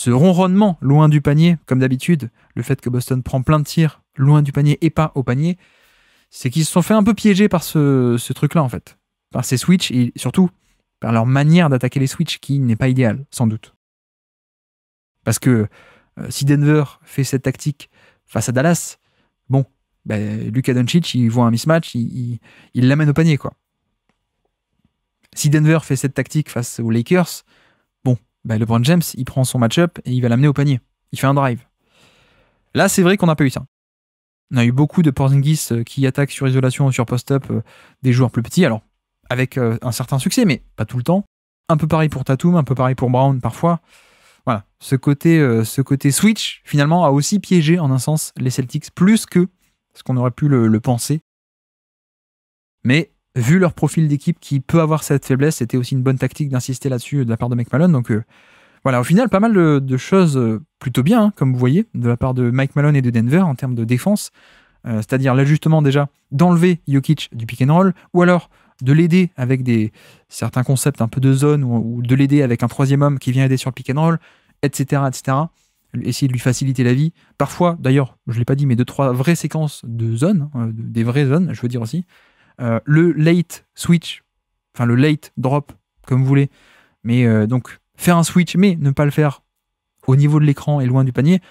ronronnement loin du panier, comme d'habitude, le fait que Boston prend plein de tirs loin du panier et pas au panier, c'est qu'ils se sont fait un peu piéger par ce truc-là, en fait. Par ces switches et surtout par leur manière d'attaquer les switches qui n'est pas idéale, sans doute. Parce que si Denver fait cette tactique face à Dallas, bon, Luka Doncic, il voit un mismatch, il l'amène au panier, quoi. Si Denver fait cette tactique face aux Lakers, bon, LeBron James, il prend son match-up et il va l'amener au panier. Il fait un drive. Là, c'est vrai qu'on n'a pas eu ça. On a eu beaucoup de Porzingis qui attaquent sur isolation ou sur post-up des joueurs plus petits, alors avec un certain succès, mais pas tout le temps. Un peu pareil pour Tatum, un peu pareil pour Brown parfois. Voilà, ce côté switch, finalement, a aussi piégé, en un sens, les Celtics, plus que ce qu'on aurait pu le penser. Mais, vu leur profil d'équipe qui peut avoir cette faiblesse, c'était aussi une bonne tactique d'insister là-dessus de la part de Mike Malone. Donc, voilà, au final, pas mal de choses plutôt bien, hein, comme vous voyez, de la part de Mike Malone et de Denver en termes de défense. C'est-à-dire l'ajustement déjà d'enlever Jokic du pick and roll, ou alors de l'aider avec certains concepts un peu de zone, ou de l'aider avec un troisième homme qui vient aider sur le pick and roll, etc., etc. Essayer de lui faciliter la vie. Parfois, d'ailleurs, je ne l'ai pas dit, mais 2-3 vraies séquences de zones, des vraies zones, je veux dire aussi. Le late switch, enfin le late drop, comme vous voulez, mais donc faire un switch, mais ne pas le faire au niveau de l'écran et loin du panier,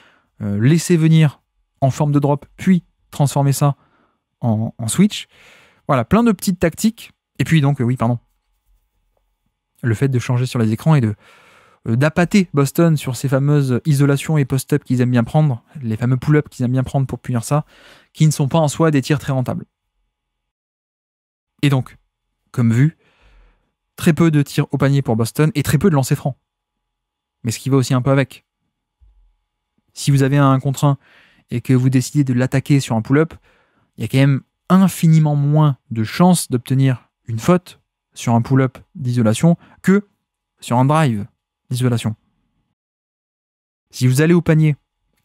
laisser venir en forme de drop, puis transformer ça en switch. Voilà, plein de petites tactiques. Et puis donc, le fait de changer sur les écrans et d'appâter Boston sur ces fameuses isolations et post-up qu'ils aiment bien prendre, les fameux pull-ups qu'ils aiment bien prendre pour punir ça, qui ne sont pas en soi des tirs très rentables. Et donc, comme vu, très peu de tirs au panier pour Boston et très peu de lancers francs. Mais ce qui va aussi un peu avec. Si vous avez un contre 1 et que vous décidez de l'attaquer sur un pull-up, il y a quand même infiniment moins de chances d'obtenir une faute sur un pull-up d'isolation que sur un drive d'isolation. Si vous allez au panier et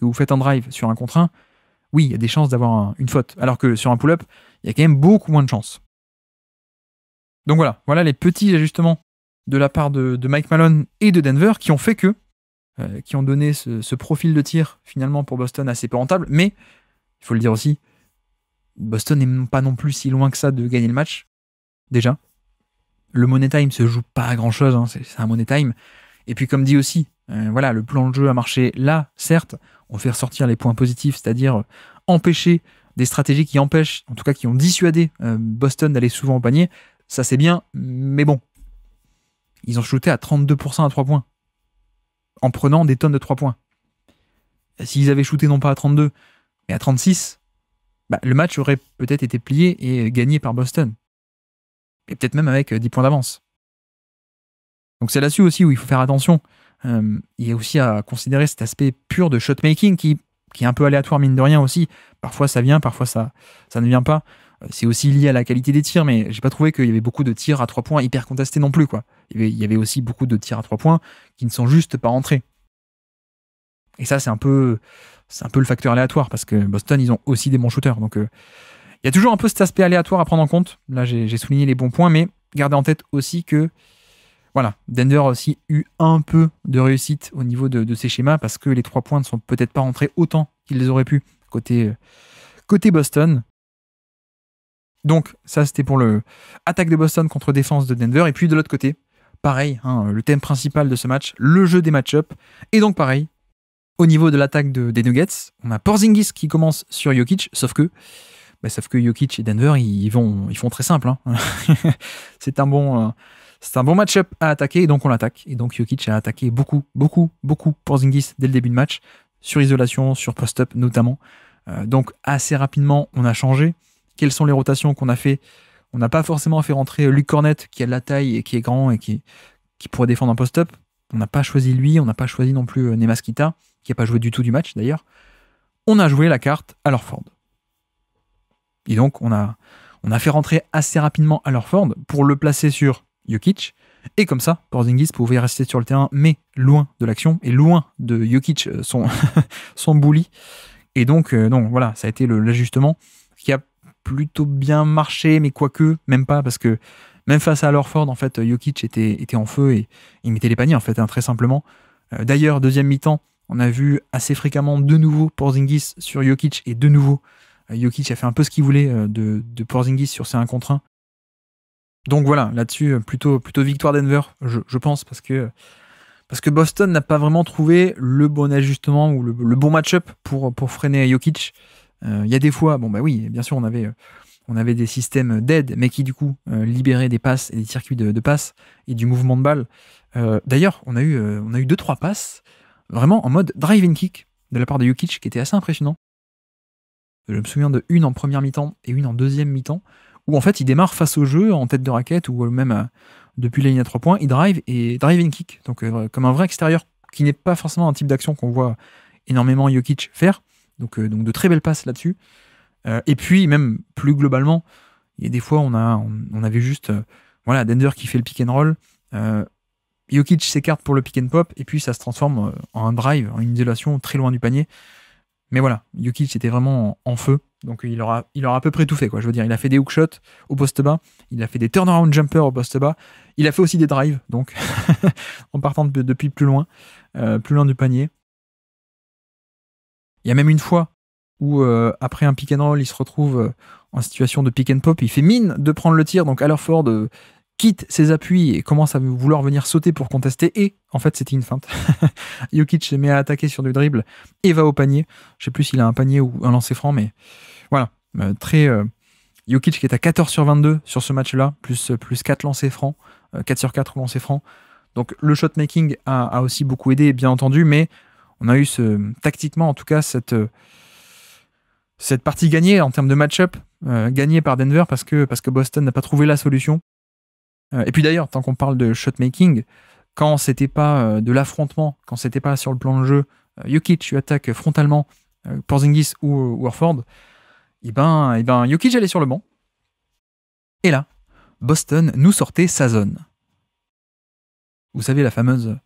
vous faites un drive sur un contre 1, oui, il y a des chances d'avoir une faute. Alors que sur un pull-up, il y a quand même beaucoup moins de chances. Donc voilà les petits ajustements de la part de Mike Malone et de Denver qui ont fait qui ont donné ce profil de tir finalement pour Boston assez peu rentable, mais il faut le dire aussi, Boston n'est pas non plus si loin que ça de gagner le match, déjà. Le money time se joue pas à grand chose, hein, c'est un money time. Et puis comme dit aussi, le plan de jeu a marché là, certes, on fait ressortir les points positifs, c'est-à-dire empêcher des stratégies qui empêchent, en tout cas qui ont dissuadé Boston d'aller souvent au panier. Ça c'est bien, mais bon, ils ont shooté à 32% à 3 points, en prenant des tonnes de 3 points. S'ils avaient shooté non pas à 32, mais à 36, le match aurait peut-être été plié et gagné par Boston. Et peut-être même avec 10 points d'avance. Donc c'est là-dessus aussi où il faut faire attention. Il y a aussi à considérer cet aspect pur de shot-making qui est un peu aléatoire, mine de rien aussi. Parfois ça vient, parfois ça ne vient pas. C'est aussi lié à la qualité des tirs, mais j'ai pas trouvé qu'il y avait beaucoup de tirs à 3 points hyper contestés non plus, quoi. Il y avait aussi beaucoup de tirs à 3 points qui ne sont juste pas rentrés. Et ça, c'est un peu le facteur aléatoire, parce que Boston, ils ont aussi des bons shooters. Donc, il y a toujours un peu cet aspect aléatoire à prendre en compte. Là, j'ai souligné les bons points, mais gardez en tête aussi que Denver a aussi eu un peu de réussite au niveau de ses schémas, parce que les 3 points ne sont peut-être pas rentrés autant qu'ils les auraient pu côté Boston. Donc, ça, c'était pour le attaque de Boston contre défense de Denver. Et puis, de l'autre côté, pareil, le thème principal de ce match, le jeu des match-ups. Et donc, pareil, au niveau de l'attaque des Nuggets, on a Porzingis qui commence sur Jokic, sauf que Jokic et Denver, ils font très simple. Hein. C'est un bon match-up à attaquer, et donc on l'attaque. Et donc Jokic a attaqué beaucoup Porzingis dès le début de match, sur isolation, sur post-up notamment. Donc assez rapidement, on a changé. Quelles sont les rotations qu'on a fait? On n'a pas forcément fait rentrer Luke Cornett, qui a de la taille et qui est grand et qui pourrait défendre un post-up. On n'a pas choisi lui, on n'a pas choisi non plus Nemaskita, qui n'a pas joué du tout du match d'ailleurs. On a joué la carte Al Horford. Et donc, on a fait rentrer assez rapidement Al Horford pour le placer sur Jokic. Et comme ça, Porzingis pouvait rester sur le terrain, mais loin de l'action et loin de Jokic, son bully. Et donc, voilà, ça a été l'ajustement qui a plutôt bien marché, mais quoique, même pas, parce que même face à Al Horford, en fait, Jokic était en feu et il mettait les paniers, en fait, très simplement. D'ailleurs, deuxième mi-temps, on a vu assez fréquemment de nouveau Porzingis sur Jokic et de nouveau Jokic a fait un peu ce qu'il voulait de Porzingis sur ses 1 contre 1. Donc voilà, là-dessus, plutôt victoire Denver, je pense, parce que Boston n'a pas vraiment trouvé le bon ajustement ou le bon match-up pour freiner Jokic. Il y a des fois, oui, bien sûr, on avait des systèmes d'aide, mais qui du coup libéraient des passes et des circuits de passes et du mouvement de balle. D'ailleurs, on a eu 2-3 passes vraiment en mode drive and kick de la part de Jokic qui était assez impressionnant. Je me souviens de une en première mi-temps et une en deuxième mi-temps où en fait il démarre face au jeu en tête de raquette ou même depuis la ligne à 3 points, il drive and kick. Donc comme un vrai extérieur qui n'est pas forcément un type d'action qu'on voit énormément Jokic faire. Donc de très belles passes là-dessus. Et puis même plus globalement, il y a des fois on avait juste Denver qui fait le pick and roll. Jokic s'écarte pour le pick and pop et puis ça se transforme en un drive, en une isolation très loin du panier. Mais voilà, Jokic était vraiment en feu, donc il aura à peu près tout fait, quoi. Je veux dire, il a fait des hook-shots au poste bas, il a fait des turnaround jumpers au poste bas, il a fait aussi des drives, donc en partant depuis plus loin du panier. Il y a même une fois où après un pick and roll, il se retrouve en situation de pick and pop, il fait mine de prendre le tir, donc Al Horford quitte ses appuis et commence à vouloir venir sauter pour contester, et en fait c'était une feinte. Jokic se met à attaquer sur du dribble et va au panier. Je sais plus s'il a un panier ou un lancer franc, mais voilà, Jokic qui est à 14 sur 22 sur ce match-là, plus 4 lancers francs, 4 sur 4 lancers francs. Donc le shot making a aussi beaucoup aidé, bien entendu, mais on a eu tactiquement en tout cas cette partie gagnée en termes de match-up, gagnée par Denver parce que Boston n'a pas trouvé la solution. Et puis d'ailleurs, tant qu'on parle de shot-making, quand c'était pas de l'affrontement, quand c'était pas sur le plan de jeu, Jokic tu attaques frontalement Porzingis ou Horford, et ben Jokic allait sur le banc. Et là, Boston nous sortait sa zone. Vous savez, la fameuse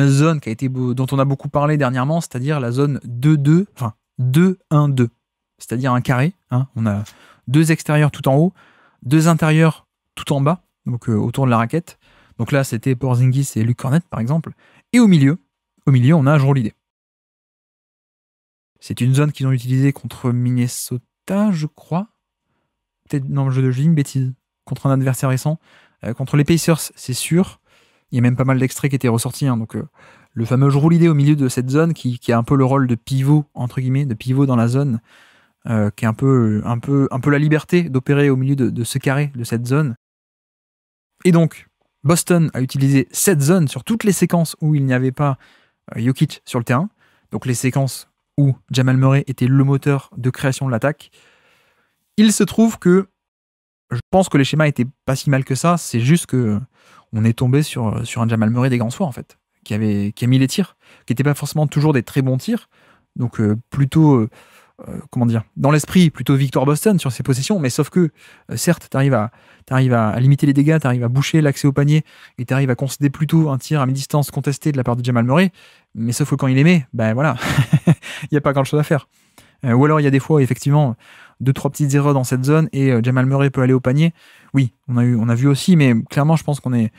zone dont on a beaucoup parlé dernièrement, c'est-à-dire la zone 2-2, enfin 2-1-2. C'est-à-dire un carré. On a 2 extérieurs tout en haut, 2 intérieurs tout en bas, donc autour de la raquette. Donc là, c'était Porzingis et Luke Kornet, par exemple. Et au milieu, on a Jrue Holiday. C'est une zone qu'ils ont utilisée contre Minnesota, je crois. Peut-être, non, je dis une bêtise. Contre un adversaire récent. Contre les Pacers, c'est sûr. Il y a même pas mal d'extraits qui étaient ressortis. Donc le fameux Jrue Holiday au milieu de cette zone qui a un peu le rôle de pivot, entre guillemets, de pivot dans la zone, qui est un peu la liberté d'opérer au milieu de ce carré, de cette zone. Et donc, Boston a utilisé cette zone sur toutes les séquences où il n'y avait pas Jokic sur le terrain. Donc les séquences où Jamal Murray était le moteur de création de l'attaque. Il se trouve que je pense que les schémas étaient pas si mal que ça. C'est juste que on est tombé sur un Jamal Murray des grands soirs, en fait, qui a mis les tirs, qui n'étaient pas forcément toujours des très bons tirs. Donc plutôt... dans l'esprit, plutôt victoire Boston sur ses possessions, mais sauf que, certes, t'arrives à limiter les dégâts, t'arrives à boucher l'accès au panier, et t'arrives à concéder plutôt un tir à mi-distance contesté de la part de Jamal Murray, mais sauf que quand il les met, voilà, il n'y a pas grand-chose à faire. Ou alors il y a des fois, effectivement, 2-3 petites erreurs dans cette zone, et Jamal Murray peut aller au panier. Oui, on a vu aussi, mais clairement, je pense qu'on est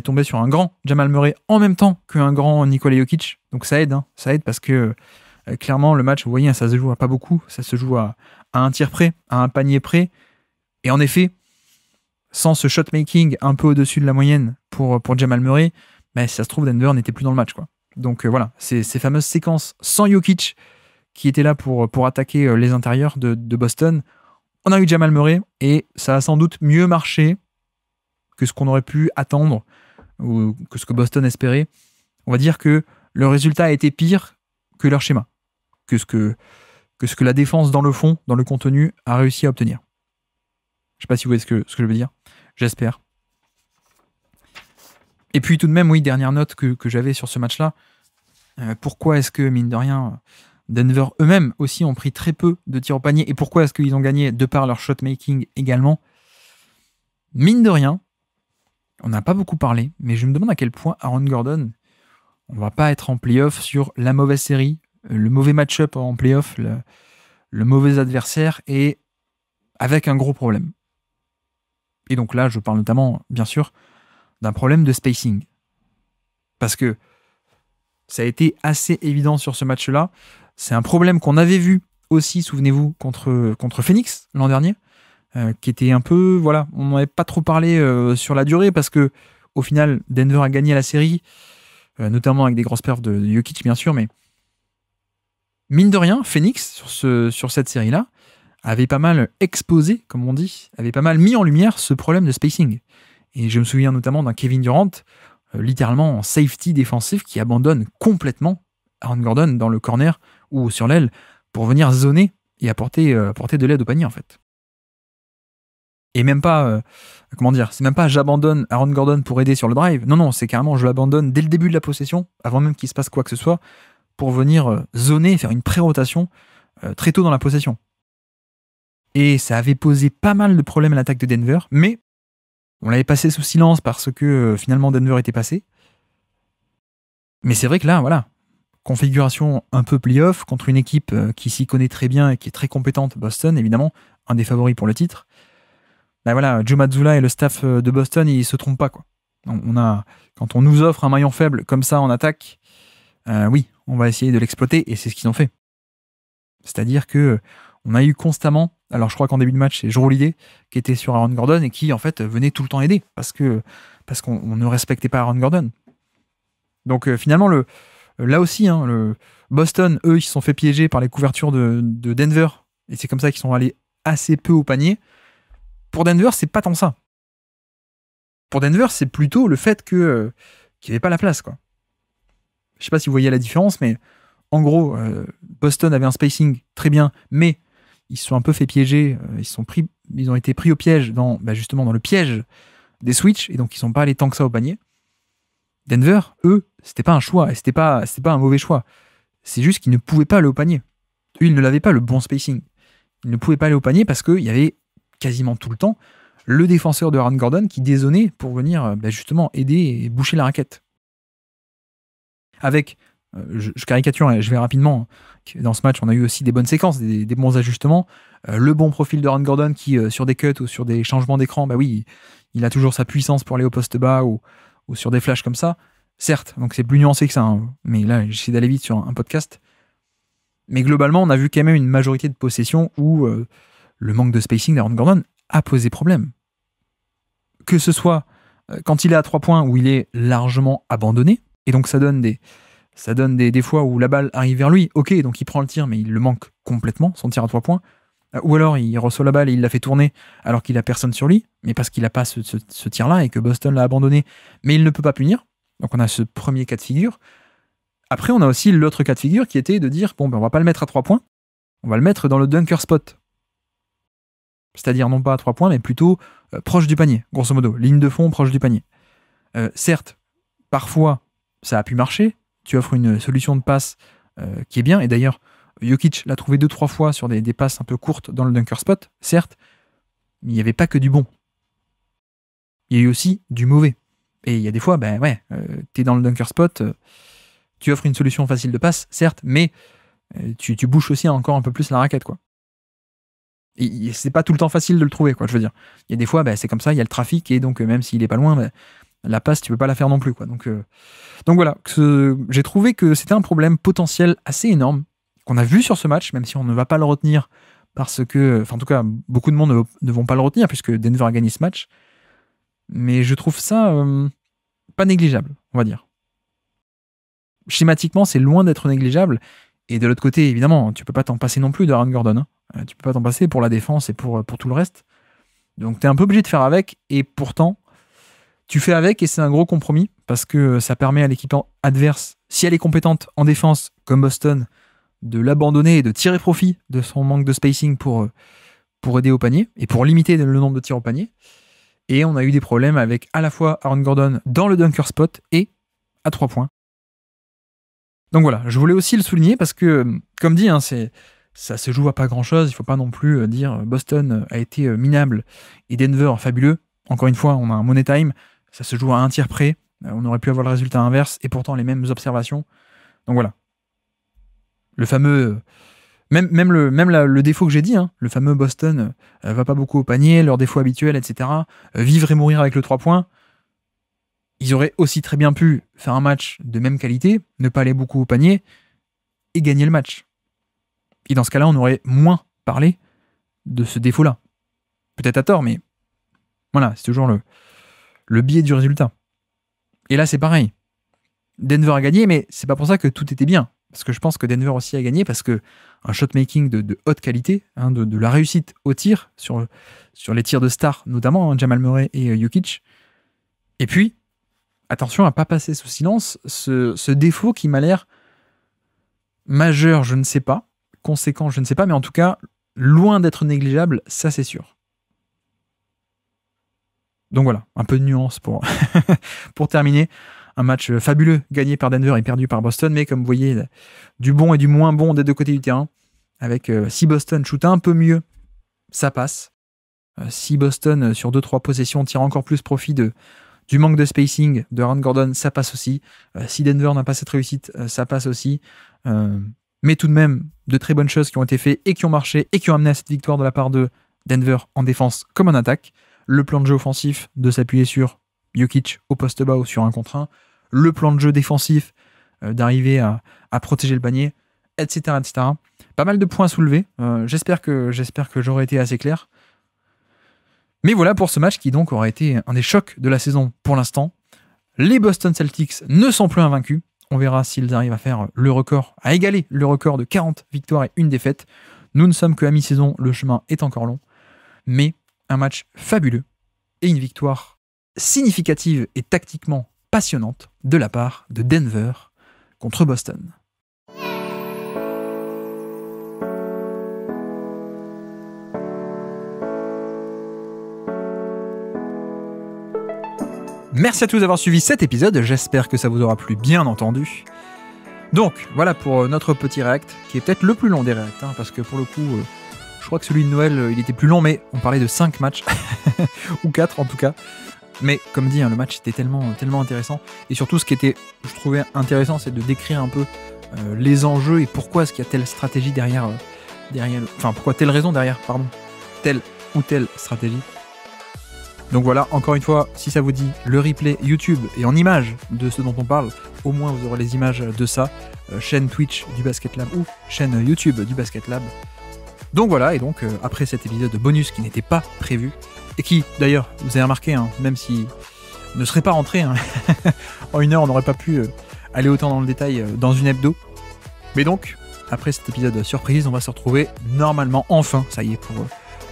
tombé sur un grand Jamal Murray en même temps qu'un grand Nikola Jokic, donc ça aide parce que clairement, le match, vous voyez, ça se joue à pas beaucoup, ça se joue à un tir près, à un panier près. Et en effet, sans ce shot-making un peu au-dessus de la moyenne pour Jamal Murray, si ça se trouve, Denver n'était plus dans le match, quoi. Donc voilà, ces fameuses séquences sans Jokic qui étaient là pour attaquer les intérieurs de Boston. On a eu Jamal Murray et ça a sans doute mieux marché que ce qu'on aurait pu attendre ou que ce que Boston espérait. On va dire que le résultat a été pire que leur schéma, que ce que la défense dans le fond, dans le contenu, a réussi à obtenir. Je sais pas si vous voyez ce que je veux dire. J'espère. Et puis tout de même, oui, dernière note que j'avais sur ce match-là, pourquoi est-ce que, mine de rien, Denver eux-mêmes aussi ont pris très peu de tirs au panier, et pourquoi est-ce qu'ils ont gagné de par leur shot-making également? Mine de rien, on n'a pas beaucoup parlé, mais je me demande à quel point Aaron Gordon, on va pas être en playoff sur la mauvaise série, le mauvais match-up en playoff, le mauvais adversaire, et avec un gros problème. Et donc là, je parle notamment, bien sûr, d'un problème de spacing. Parce que ça a été assez évident sur ce match-là. C'est un problème qu'on avait vu aussi, souvenez-vous, contre Phoenix l'an dernier, qui était un peu, voilà, on n'en avait pas trop parlé sur la durée, parce que au final, Denver a gagné la série, notamment avec des grosses perfs de Jokic, bien sûr, mais mine de rien, Phoenix, sur cette série-là, avait pas mal exposé, comme on dit, avait pas mal mis en lumière ce problème de spacing. Et je me souviens notamment d'un Kevin Durant, littéralement en safety défensif, qui abandonne complètement Aaron Gordon dans le corner ou sur l'aile pour venir zoner et apporter de l'aide au panier, en fait. Et même pas, c'est même pas j'abandonne Aaron Gordon pour aider sur le drive. Non, c'est carrément je l'abandonne dès le début de la possession, avant même qu'il se passe quoi que ce soit, pour venir zoner, faire une pré-rotation très tôt dans la possession. Et ça avait posé pas mal de problèmes à l'attaque de Denver, mais on l'avait passé sous silence parce que finalement Denver était passé. Mais c'est vrai que là, voilà, configuration un peu playoff contre une équipe qui s'y connaît très bien et qui est très compétente, Boston, évidemment, un des favoris pour le titre. Bah voilà, Joe Mazzulla et le staff de Boston, ils se trompent pas, quoi. Quand on nous offre un maillon faible comme ça en attaque, oui, on va essayer de l'exploiter, et c'est ce qu'ils ont fait. C'est-à-dire que on a eu constamment, alors je crois qu'en début de match, c'est Jrue Holiday qui était sur Aaron Gordon et qui en fait venait tout le temps aider parce qu'on ne respectait pas Aaron Gordon. Donc finalement, là aussi, le Boston, eux, ils se sont fait piéger par les couvertures de Denver, et c'est comme ça qu'ils sont allés assez peu au panier. Pour Denver, c'est pas tant ça. Pour Denver, c'est plutôt le fait qu'il n'y avait pas la place, quoi. Je sais pas si vous voyez la différence, mais en gros, Boston avait un spacing très bien, mais ils se sont un peu fait piéger. Ils ont été pris au piège justement dans le piège des switches, et donc ils sont pas allés tant que ça au panier. Denver, eux, c'était pas un choix, et c'était pas un mauvais choix. C'est juste qu'ils ne pouvaient pas aller au panier. Eux, ils ne l'avaient pas le bon spacing. Ils ne pouvaient pas aller au panier parce qu'il y avait quasiment tout le temps le défenseur de Aaron Gordon qui dézonnait pour venir justement aider et boucher la raquette. Avec, je caricature et je vais rapidement, dans ce match on a eu aussi des bonnes séquences, des bons ajustements, le bon profil de Aaron Gordon qui sur des cuts ou sur des changements d'écran, oui, il a toujours sa puissance pour aller au poste bas ou sur des flashs comme ça, certes, donc c'est plus nuancé que ça, mais là j'essaie d'aller vite sur un podcast, mais globalement on a vu quand même une majorité de possessions où le manque de spacing d'Aaron Gordon a posé problème. Que ce soit quand il est à 3 points où il est largement abandonné, et donc ça donne des fois où la balle arrive vers lui, ok, donc il prend le tir, mais il le manque complètement, son tir à 3 points, ou alors il reçoit la balle et il la fait tourner alors qu'il a personne sur lui, mais parce qu'il n'a pas ce tir-là et que Boston l'a abandonné, mais il ne peut pas punir. Donc on a ce premier cas de figure. Après, on a aussi l'autre cas de figure qui était de dire, on va pas le mettre à 3 points, on va le mettre dans le dunker spot. C'est-à-dire non pas à 3 points, mais plutôt proche du panier, grosso modo, ligne de fond proche du panier. Certes, parfois, ça a pu marcher, tu offres une solution de passe qui est bien, et d'ailleurs, Jokic l'a trouvé 2-3 fois sur des passes un peu courtes dans le dunker spot, certes, mais il n'y avait pas que du bon. Il y a eu aussi du mauvais. Et il y a des fois, t'es dans le dunker spot, tu offres une solution facile de passe, certes, mais tu bouches aussi encore un peu plus la raquette, quoi. Et c'est pas tout le temps facile de le trouver, quoi, je veux dire. Il y a des fois, c'est comme ça, il y a le trafic, et donc même s'il est pas loin, la passe, tu peux pas la faire non plus, quoi. Donc voilà, j'ai trouvé que c'était un problème potentiel assez énorme qu'on a vu sur ce match, même si on ne va pas le retenir parce que, en tout cas, beaucoup de monde ne vont pas le retenir puisque Denver a gagné ce match. Mais je trouve ça pas négligeable, on va dire. Schématiquement, c'est loin d'être négligeable. Et de l'autre côté, évidemment, tu peux pas t'en passer non plus de Aaron Gordon. Tu peux pas t'en passer pour la défense et pour tout le reste. Donc t'es un peu obligé de faire avec, et pourtant, tu fais avec, et c'est un gros compromis parce que ça permet à l'équipe adverse, si elle est compétente en défense comme Boston, de l'abandonner et de tirer profit de son manque de spacing pour aider au panier et pour limiter le nombre de tirs au panier. Et on a eu des problèmes avec à la fois Aaron Gordon dans le dunker spot et à 3 points. Donc voilà, je voulais aussi le souligner parce que, comme dit, hein, ça se joue à pas grand-chose. Il ne faut pas non plus dire Boston a été minable et Denver fabuleux. Encore une fois, on a un money time. Ça se joue à un tiers près. On aurait pu avoir le résultat inverse et pourtant les mêmes observations. Donc voilà. Le fameux... Même le défaut que j'ai dit, hein, le fameux Boston va pas beaucoup au panier, leur défaut habituel, etc. Vivre et mourir avec le 3 points. Ils auraient aussi très bien pu faire un match de même qualité, ne pas aller beaucoup au panier et gagner le match. Et dans ce cas-là, on aurait moins parlé de ce défaut-là. Peut-être à tort, mais voilà, c'est toujours le biais du résultat. Et là, c'est pareil. Denver a gagné, mais c'est pas pour ça que tout était bien. Parce que je pense que Denver aussi a gagné, parce que un shot-making de haute qualité, hein, de la réussite au tir, sur les tirs de star, notamment hein, Jamal Murray et Jokic. Et puis, attention à ne pas passer sous silence ce défaut qui m'a l'air majeur, je ne sais pas, conséquent, je ne sais pas, mais en tout cas, loin d'être négligeable, ça c'est sûr. Donc voilà, un peu de nuance pour, pour terminer. Un match fabuleux, gagné par Denver et perdu par Boston, mais comme vous voyez, du bon et du moins bon des deux côtés du terrain. Avec si Boston shoot un peu mieux, ça passe. Si Boston, sur 2-3 possessions, tire encore plus profit du manque de spacing de Aaron Gordon, ça passe aussi. Si Denver n'a pas cette réussite, ça passe aussi. Mais tout de même, de très bonnes choses qui ont été faites et qui ont marché et qui ont amené à cette victoire de la part de Denver en défense comme en attaque. Le plan de jeu offensif de s'appuyer sur Jokic au poste bas ou sur 1 contre 1. Le plan de jeu défensif d'arriver à protéger le panier, etc., etc. Pas mal de points soulevés. J'espère que j'aurai été assez clair. Mais voilà pour ce match qui donc aura été un des chocs de la saison pour l'instant. Les Boston Celtics ne sont plus invaincus. On verra s'ils arrivent à faire le record, à égaler le record de 40 victoires et 1 défaite. Nous ne sommes qu'à mi-saison, le chemin est encore long. Mais un match fabuleux et une victoire significative et tactiquement passionnante de la part de Denver contre Boston. Merci à tous d'avoir suivi cet épisode, j'espère que ça vous aura plu bien entendu. Donc, voilà pour notre petit react, qui est peut-être le plus long des reacts, hein, parce que pour le coup, je crois que celui de Noël, il était plus long, mais on parlait de 5 matchs, ou 4 en tout cas. Mais comme dit, hein, le match était tellement intéressant, et surtout ce qui était, je trouvais intéressant, c'est de décrire un peu les enjeux et pourquoi est-ce qu'il y a telle stratégie derrière, pourquoi telle raison derrière, telle ou telle stratégie. Donc voilà, encore une fois, si ça vous dit, le replay YouTube et en image de ce dont on parle, au moins vous aurez les images de ça, chaîne Twitch du Basket Lab ou chaîne YouTube du Basket Lab. Donc voilà, et donc après cet épisode bonus qui n'était pas prévu, et qui d'ailleurs, vous avez remarqué, hein, même si ne serait pas rentré, hein, en 1 heure on n'aurait pas pu aller autant dans le détail dans une hebdo. Mais donc, après cet épisode surprise, on va se retrouver normalement, enfin, ça y est, pour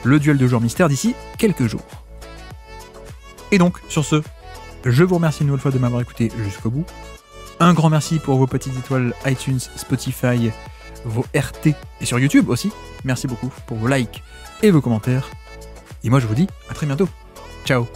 le duel de joueurs mystère d'ici quelques jours. Et donc, sur ce, je vous remercie une nouvelle fois de m'avoir écouté jusqu'au bout. Un grand merci pour vos petites étoiles iTunes, Spotify, vos RT et sur YouTube aussi. Merci beaucoup pour vos likes et vos commentaires. Et moi, je vous dis à très bientôt. Ciao.